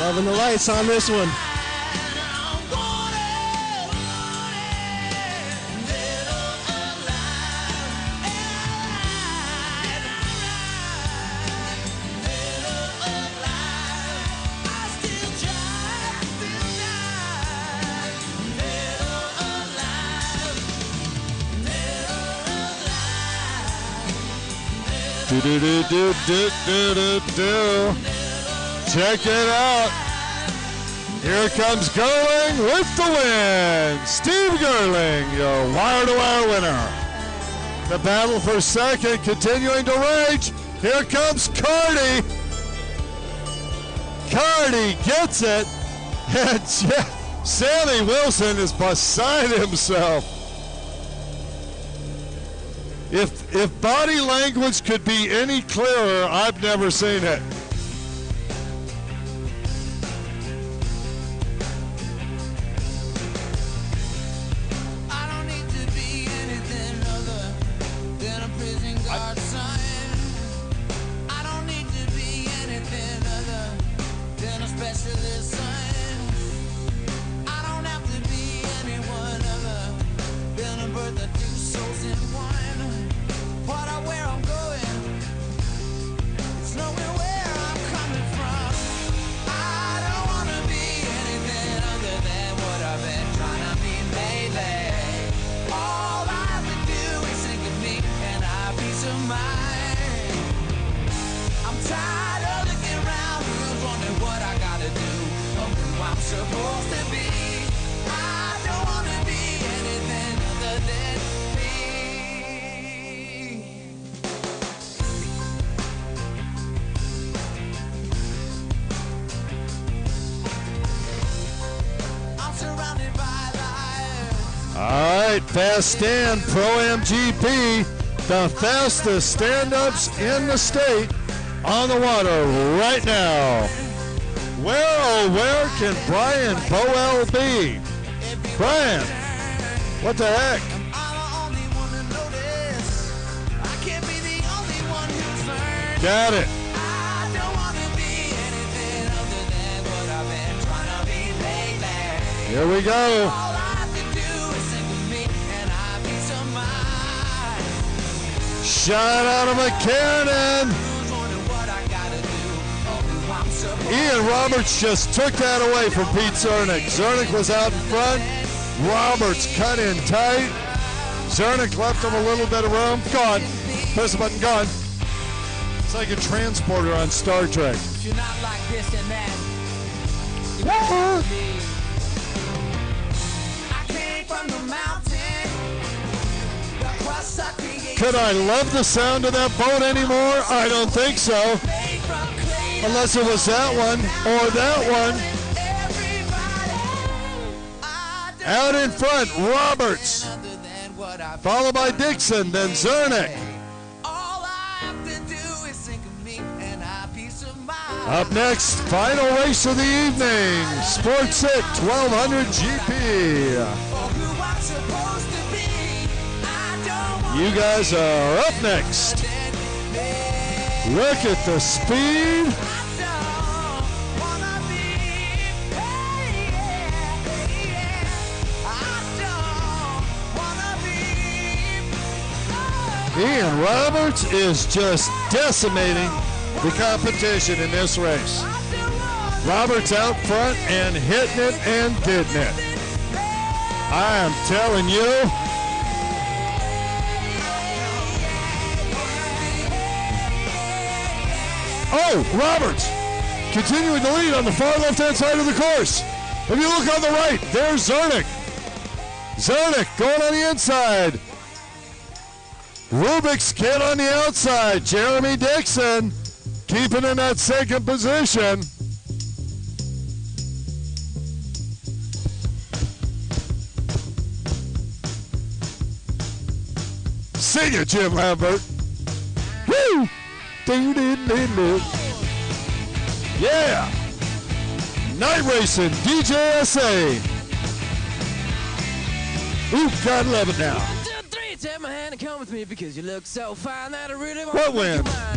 Loving the lights on this one. Do do do do do do do do. Check it out. Here comes Gerling with the win. Steve Gerling, your wire-to-wire winner. The battle for second continuing to rage. Here comes Carty. Carty gets it. And Sammy Wilson is beside himself. If body language could be any clearer, I've never seen it. Made I'm supposed to be. I don't wanna be anything other than me. I'm surrounded by liars. All right, Fast Stand Pro MGP, the fastest stand-ups in the state on the water right now. Where, oh, where can Brian Boel be? Brian, what the heck? I'm the only one to notice. I can't be the only one who's learned. Got it. I don't wanna be anything other than what I've been trying to be lately. Here we go. All I have to do is sing with me and I be some mind. Shot out of a cannon. Who's wondering what I gotta do or who I'm supposed Ian Roberts just took that away from Pete Zernick. Zernick was out in front. Roberts cut in tight. Zernick left him a little bit of room. Gone. Press the button, gone. It's like a transporter on Star Trek. If you're not like this and that, What? I came from the mountain. The crust I created Could I love the sound of that boat anymore? I don't think so. made from clay. Unless it was that one or that one. Out in front, Roberts. Followed by Dixon, then Zernick. All I have to do is think of me and I peace of mind. Up next, final race of the evening. Sports It 1200 GP. For who I'm supposed to be, I don't want You guys are up next. Look at the speed. Ian Roberts is just decimating the competition in this race. Roberts out front and hitting it and getting it. I am telling you. Oh, Roberts continuing to lead on the far left-hand side of the course. If you look on the right, there's Zernick. Zernick going on the inside. Rubik's Kid on the outside. Jeremy Dixon keeping in that second position. Sing it, Jim Lambert. Woo! Do-do-do-do. Yeah! Night racing, DJSA. Ooh, gotta love it now. Take my hand and come with me because you look so fine that I really want What to make you wind? mine. I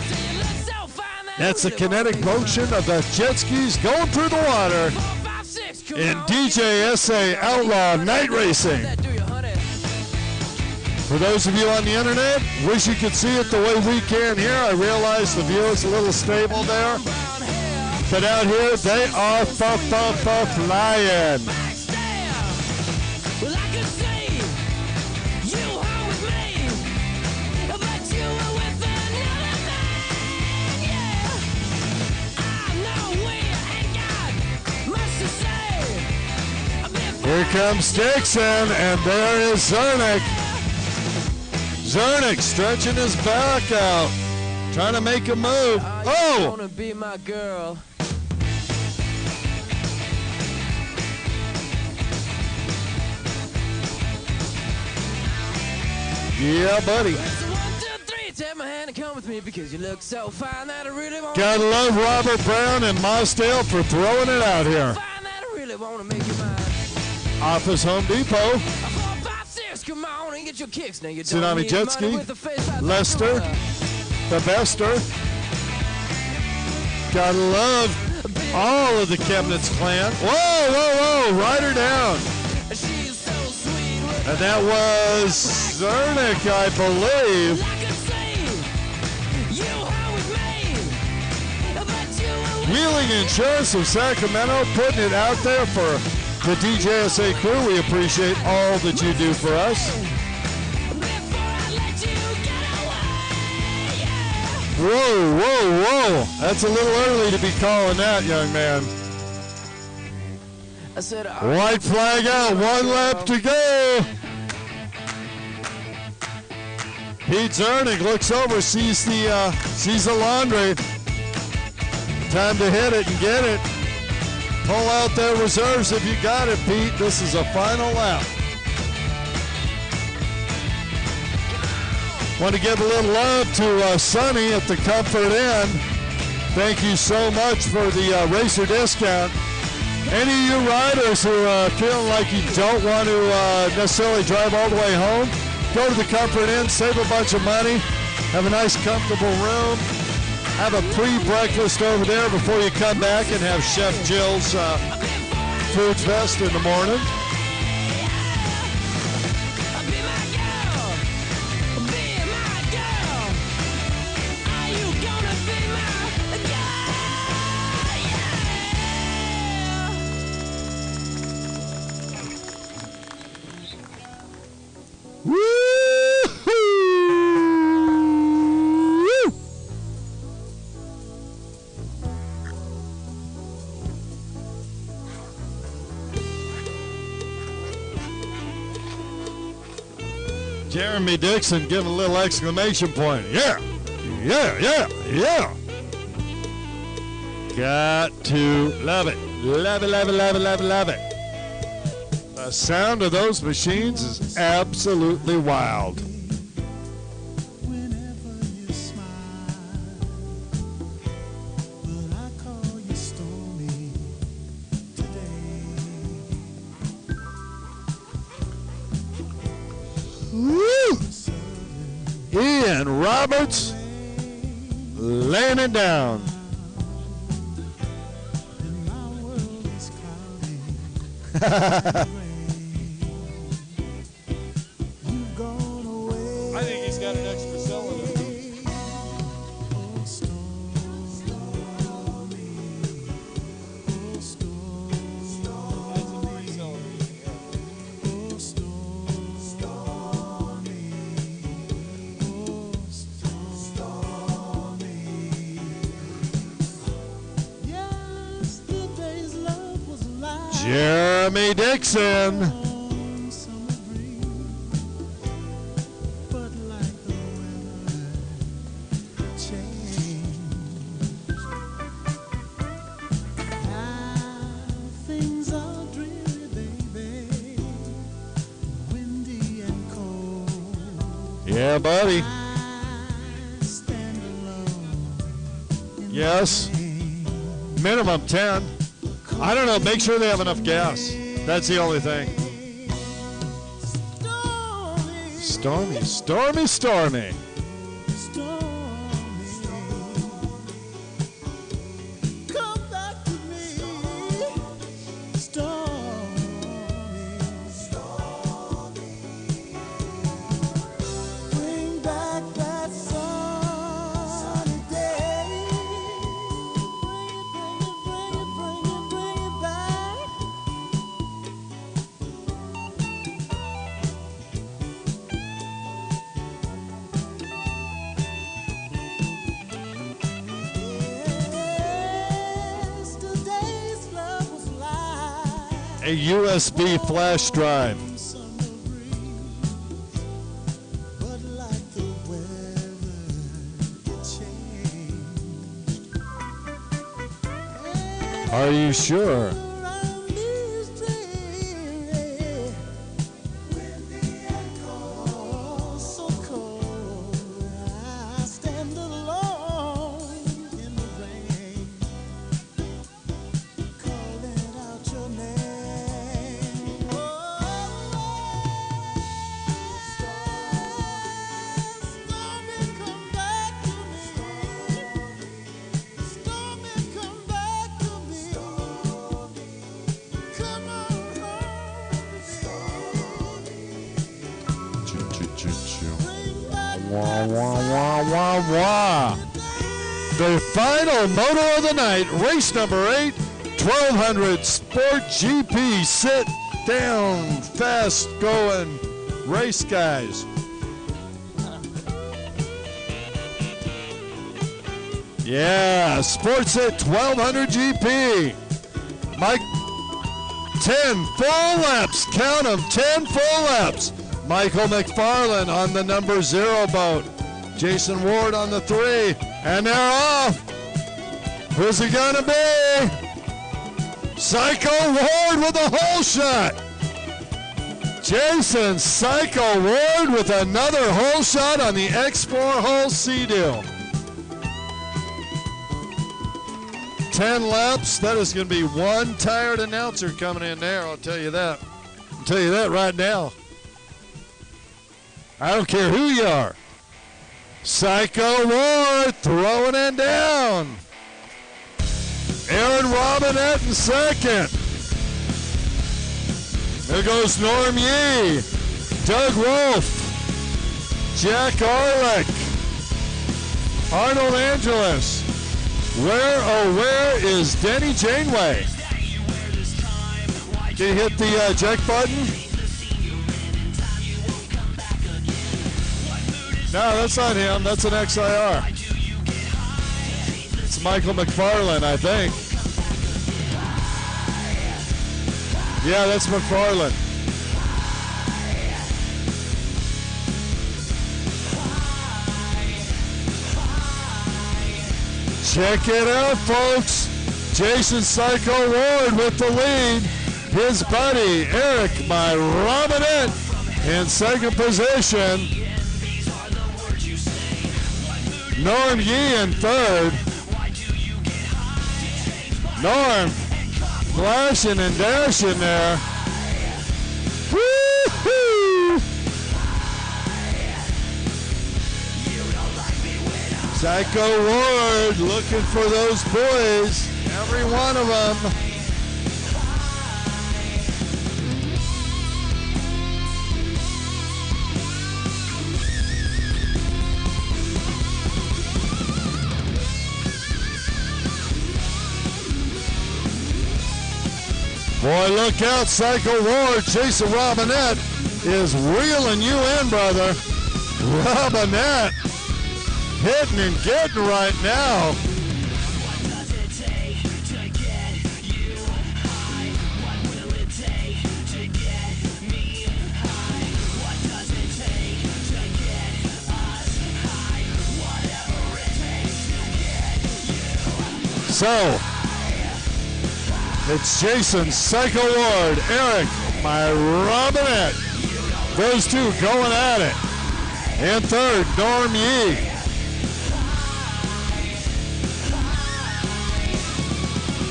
say you look so fine that I That's the really wanna kinetic make you motion mine. of the jet skis going through the water 4, 5, 6, come in on. DJSA Outlaw Night Racing. That do you, honey. For those of you on the internet, wish you could see it the way we can here. I realize the view is a little stable there, Brown hair, but out here they are flying. backstab. Well, I could see you home with me, but you were with another man, yeah. I know we ain't got much to say. Here comes Dixon, and there is Zernick. Zernick stretching his back out, trying to make a move. You Oh! wanna be my girl. Yeah, buddy. So 1, 2, 3, take my hand and come with me because you look so fine that I really want Gotta love Robert Brown and Mossdale for throwing it out here. fine that I really want to make you mine. Office Home Depot. 4, 5, 6, come on and get your kicks. Now you Tsunami don't need Jet money Ski, with a face like Lester. that. The Bester. Gotta love all of the Chemnitz clan. Whoa, whoa, whoa, ride her down. She's so sweet with And that was Zernick, I believe. I could see you home with me, but you were with Wheeling Insurance of Sacramento putting it out there for the DJSA crew. We appreciate all that you do for us. before I let you get away, yeah. Whoa, whoa, whoa. That's a little early to be calling that, young man. I said, White flag out, 1 lap to go. Pete Zernig looks over, sees the laundry. Time to hit it and get it. Pull out their reserves if you got it, Pete. This is a final lap. Want to give a little love to Sonny at the Comfort Inn. Thank you so much for the racer discount. Any of you riders who are feeling like you don't want to necessarily drive all the way home, go to the Comfort Inn, save a bunch of money, have a nice comfortable room, have a pre-breakfast over there before you come back and have Chef Jill's Food Fest in the morning. Jeremy Dixon giving a little exclamation point. Yeah, yeah, yeah, yeah. Got to love it. Love it, love it, love it, love it, love it. The sound of those machines is absolutely wild. Ian Roberts laying it down. I think he's got an extra cylinder. That's a 3-cylinder. Jeremy Dixon. Yeah, buddy. Yes. Minimum 10. I don't know. Make sure they have enough gas. That's the only thing. Stormy, stormy, stormy. A USB flash drive. Are you sure? Wah, wah, wah, wah, wah. The final moto of the night, race number 8, 1200 Sport GP. Sit down, fast going race, guys. Yeah, Sportsnet 1200 GP. Mike, 10 full laps. Count them, 10 full laps. Michael McFarland on the number 0 boat. Jason Ward on the 3. And they're off. Who's it gonna be? Psycho Ward with a hole shot. Jason Psycho Ward with another hole shot on the X4 hole Sea-Doo. 10 laps. That is going to be one tired announcer coming in there. I'll tell you that. I'll tell you that right now. I don't care who you are. Psycho Ward throwing it down. Aaron Robinette in second. There goes Norm Yee, Doug Wolf, Jack Arlick, Arnold Angeles. Where is Denny Janeway? Can you hit the eject button? No, that's not him. That's an XIR. It's Michael McFarland, I think. Yeah, that's McFarland. Check it out, folks. Jason Psycho Ward with the lead. His buddy, Eric by Robinette, in second position. Norm Yee in third. Norm flashing and dashing there. Woo-hoo! Psycho Ward looking for those boys, every one of them. Boy, look out, Psycho Ward. Jason Robinette is reeling you in, brother. Robinette hitting and getting right now. So, it's Jason Psycho Ward, Eric, my Robinette. Those two going at it. And third, Norm Yee.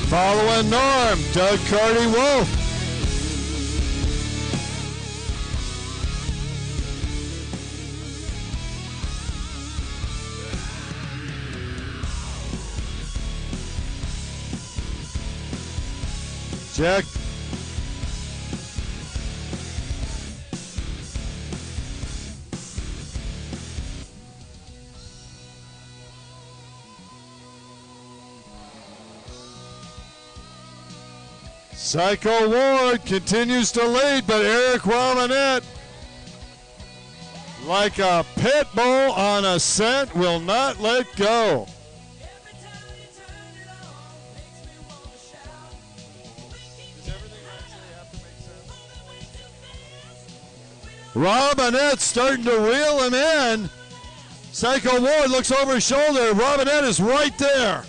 Following Norm, Doug Carty Wolf. Jack. Psycho Ward continues to lead, but Eric Robinette, like a pit bull on a scent, will not let go. Robinette starting to reel him in. Psycho Ward looks over his shoulder. Robinette is right there.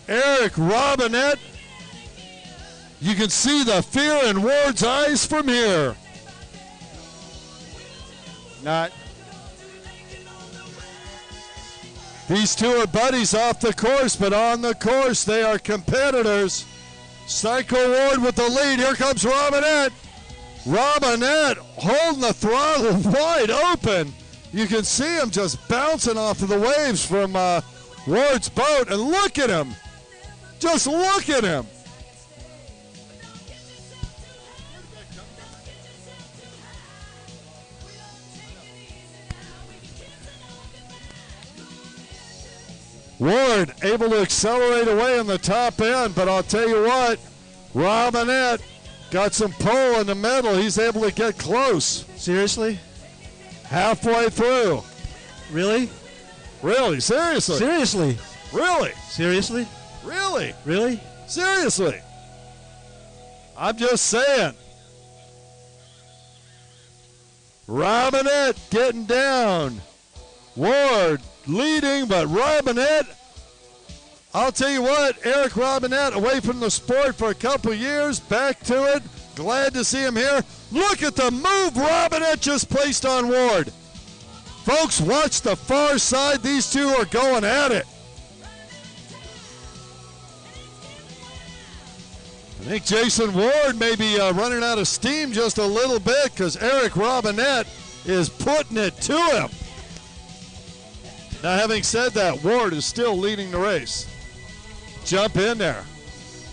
Eric Robinette. You can see the fear in Ward's eyes from here. Not. These two are buddies off the course, but on the course they are competitors. Psycho Ward with the lead. Here comes Robinette. Robinette holding the throttle wide open. You can see him just bouncing off of the waves from Ward's boat. And look at him. Just look at him. Ward able to accelerate away in the top end, but I'll tell you what, Robinette got some pull in the middle. He's able to get close. Seriously? Halfway through. Really? Really? Seriously? Seriously. Really? Seriously? Really? Really? Seriously? I'm just saying. Robinette getting down. Ward leading, but Robinette, I'll tell you what, Eric Robinette away from the sport for a couple years, back to it. Glad to see him here. Look at the move Robinette just placed on Ward. Folks, watch the far side. These two are going at it. I think Jason Ward may be running out of steam just a little bit because Eric Robinette is putting it to him. Now, having said that, Ward is still leading the race. Jump in there.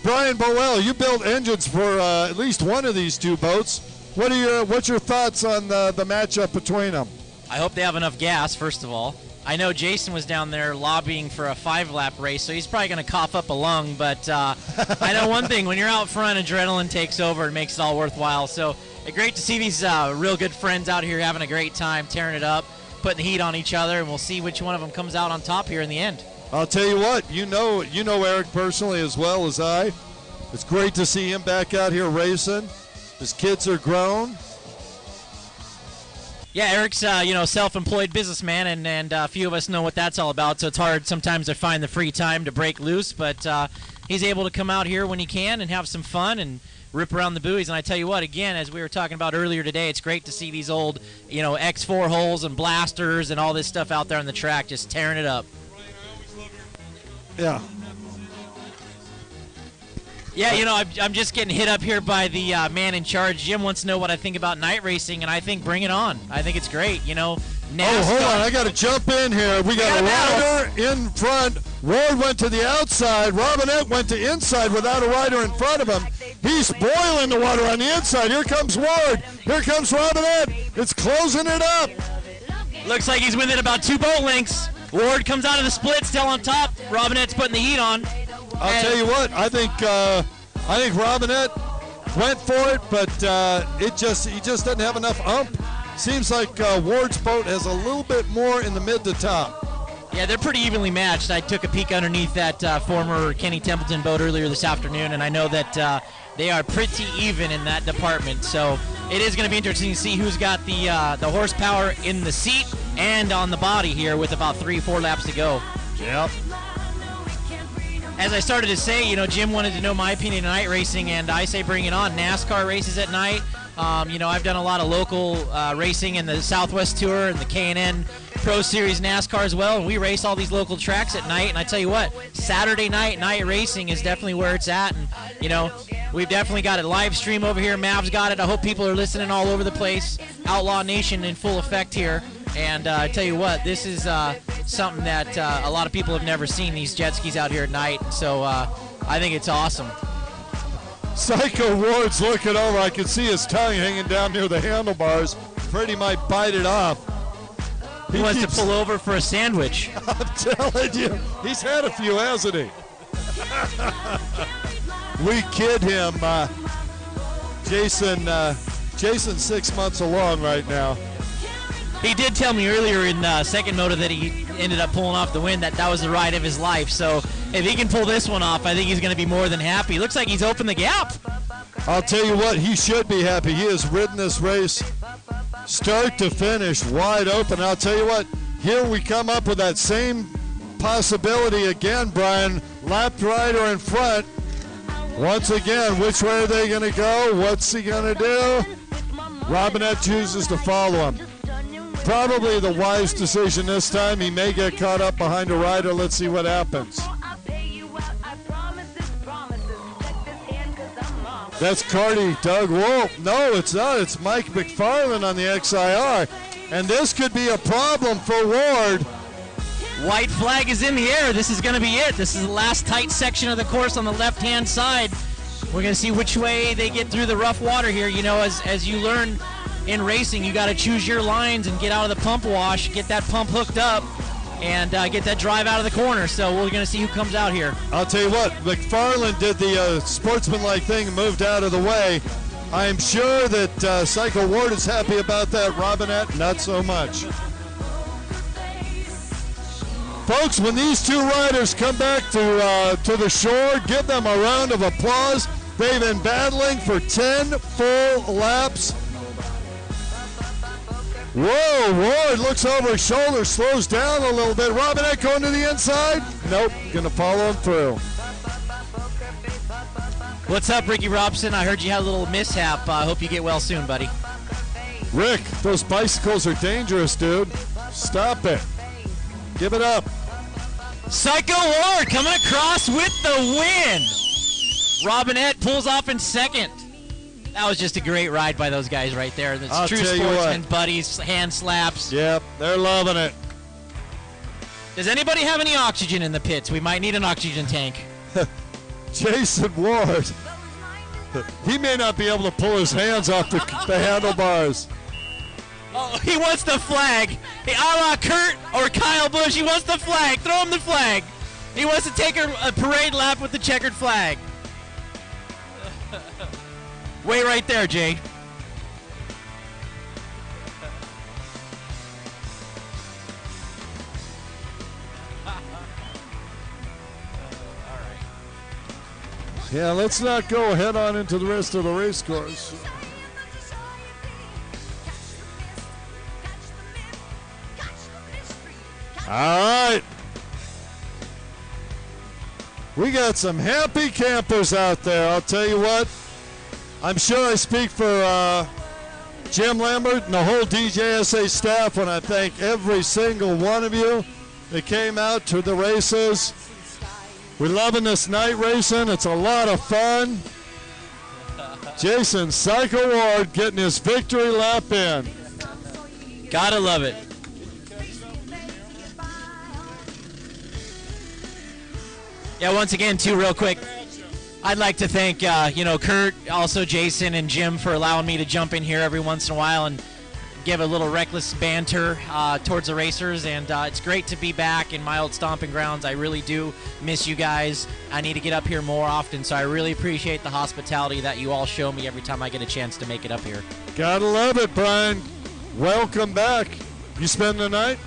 Brian Boel, you built engines for at least one of these two boats. What's your thoughts on the matchup between them? I hope they have enough gas, first of all. I know Jason was down there lobbying for a 5-lap race, so he's probably going to cough up a lung. But I know one thing, when you're out front, adrenaline takes over and makes it all worthwhile. So great to see these real good friends out here having a great time, tearing it up, putting the heat on each other, and we'll see which one of them comes out on top here in the end. I'll tell you what, you know Eric personally as well as I. It's great to see him back out here racing. His kids are grown. Yeah, Eric's self-employed businessman, and a few of us know what that's all about. So it's hard sometimes to find the free time to break loose, but he's able to come out here when he can and have some fun and rip around the buoys. And I tell you what, again, as we were talking about earlier today, it's great to see these old, X4 holes and blasters and all this stuff out there on the track, just tearing it up. Yeah. Yeah, I'm just getting hit up here by the man in charge. Jim wants to know what I think about night racing, and I think bring it on. I think it's great, NASCAR. Oh, hold on. I got to jump in here. We got a rider in front. Ward went to the outside. Robinette went to inside without a rider in front of him. He's boiling the water on the inside. Here comes Ward. Here comes Robinette. It's closing it up. Looks like he's within about 2 boat lengths. Ward comes out of the split, still on top. Robinette's putting the heat on. I'll tell you what, I think Robinette went for it, but he just doesn't have enough ump. Seems like Ward's boat has a little bit more in the mid to top. Yeah, they're pretty evenly matched. I took a peek underneath that former Kenny Templeton boat earlier this afternoon, and I know that they are pretty even in that department. So it is going to be interesting to see who's got the horsepower in the seat and on the body here with about 3-4 laps to go. Yep. As I started to say, Jim wanted to know my opinion on night racing, and I say bring it on. NASCAR races at night. I've done a lot of local racing in the Southwest Tour and the K&N Pro Series NASCAR as well, and we race all these local tracks at night. And I tell you what, Saturday night racing is definitely where it's at. And, we've definitely got it live stream over here. Mav's got it. I hope people are listening all over the place. Outlaw Nation in full effect here. And I tell you what, this is something that a lot of people have never seen, these jet skis out here at night. So I think it's awesome. Psycho Ward's looking over. I can see his tongue hanging down near the handlebars. Freddie might bite it off. He wants to pull over for a sandwich. I'm telling you, he's had a few, hasn't he? We kid him. Jason's 6 months along right now. He did tell me earlier in second moto that he ended up pulling off the win, that was the ride of his life. So if he can pull this one off, I think he's going to be more than happy. Looks like he's opened the gap. I'll tell you what, he should be happy. He has ridden this race start to finish wide open. I'll tell you what, here we come up with that same possibility again, Brian. Lapped rider in front. Once again, which way are they going to go? What's he going to do? Robinette chooses to follow him. Probably the wise decision this time. He may get caught up behind a rider. Let's see what happens. That's Cardi Doug Wolf. No, it's not. It's Mike McFarland on the XIR. And this could be a problem for Ward. White flag is in the air. This is going to be it. This is the last tight section of the course on the left-hand side. We're going to see which way they get through the rough water here. As you learn in racing, you got to choose your lines and get out of the pump wash, get that pump hooked up, and get that drive out of the corner. So we're going to see who comes out here. I'll tell you what, McFarland did the sportsmanlike thing and moved out of the way. I'm sure that Psycho Ward is happy about that. Robinette, not so much. Folks, when these two riders come back to the shore, give them a round of applause. They've been battling for 10 full laps. Whoa, Ward looks over his shoulder, slows down a little bit. Robinette going to the inside? Nope, gonna follow him through. What's up, Ricky Robson? I heard you had a little mishap. I hope you get well soon, buddy. Rick, those bicycles are dangerous, dude. Stop it. Give it up. Psycho Ward coming across with the win. Robinette pulls off in second. That was just a great ride by those guys right there. That's I'll true tell you sportsmen, what. buddies, hand slaps. Yep, they're loving it. Does anybody have any oxygen in the pits? We might need an oxygen tank. Jason Ward. He may not be able to pull his hands off the handlebars. Oh, he wants the flag. Hey, a la Kurt or Kyle Busch, he wants the flag. Throw him the flag. He wants to take a parade lap with the checkered flag. Wait right there, Jay. Yeah, let's not go head on into the rest of the race course. All right. We got some happy campers out there. I'll tell you what. I'm sure I speak for Jim Lambert and the whole DJSA staff when I thank every single one of you that came out to the races. We're loving this night racing. It's a lot of fun. Jason Psycho Ward getting his victory lap in. Gotta love it. Yeah, once again, too, real quick, I'd like to thank, Kurt, also Jason and Jim for allowing me to jump in here every once in a while and give a little reckless banter towards the racers. And it's great to be back in my old stomping grounds. I really do miss you guys. I need to get up here more often, so I really appreciate the hospitality that you all show me every time I get a chance to make it up here. Gotta love it, Brian. Welcome back. You spend the night?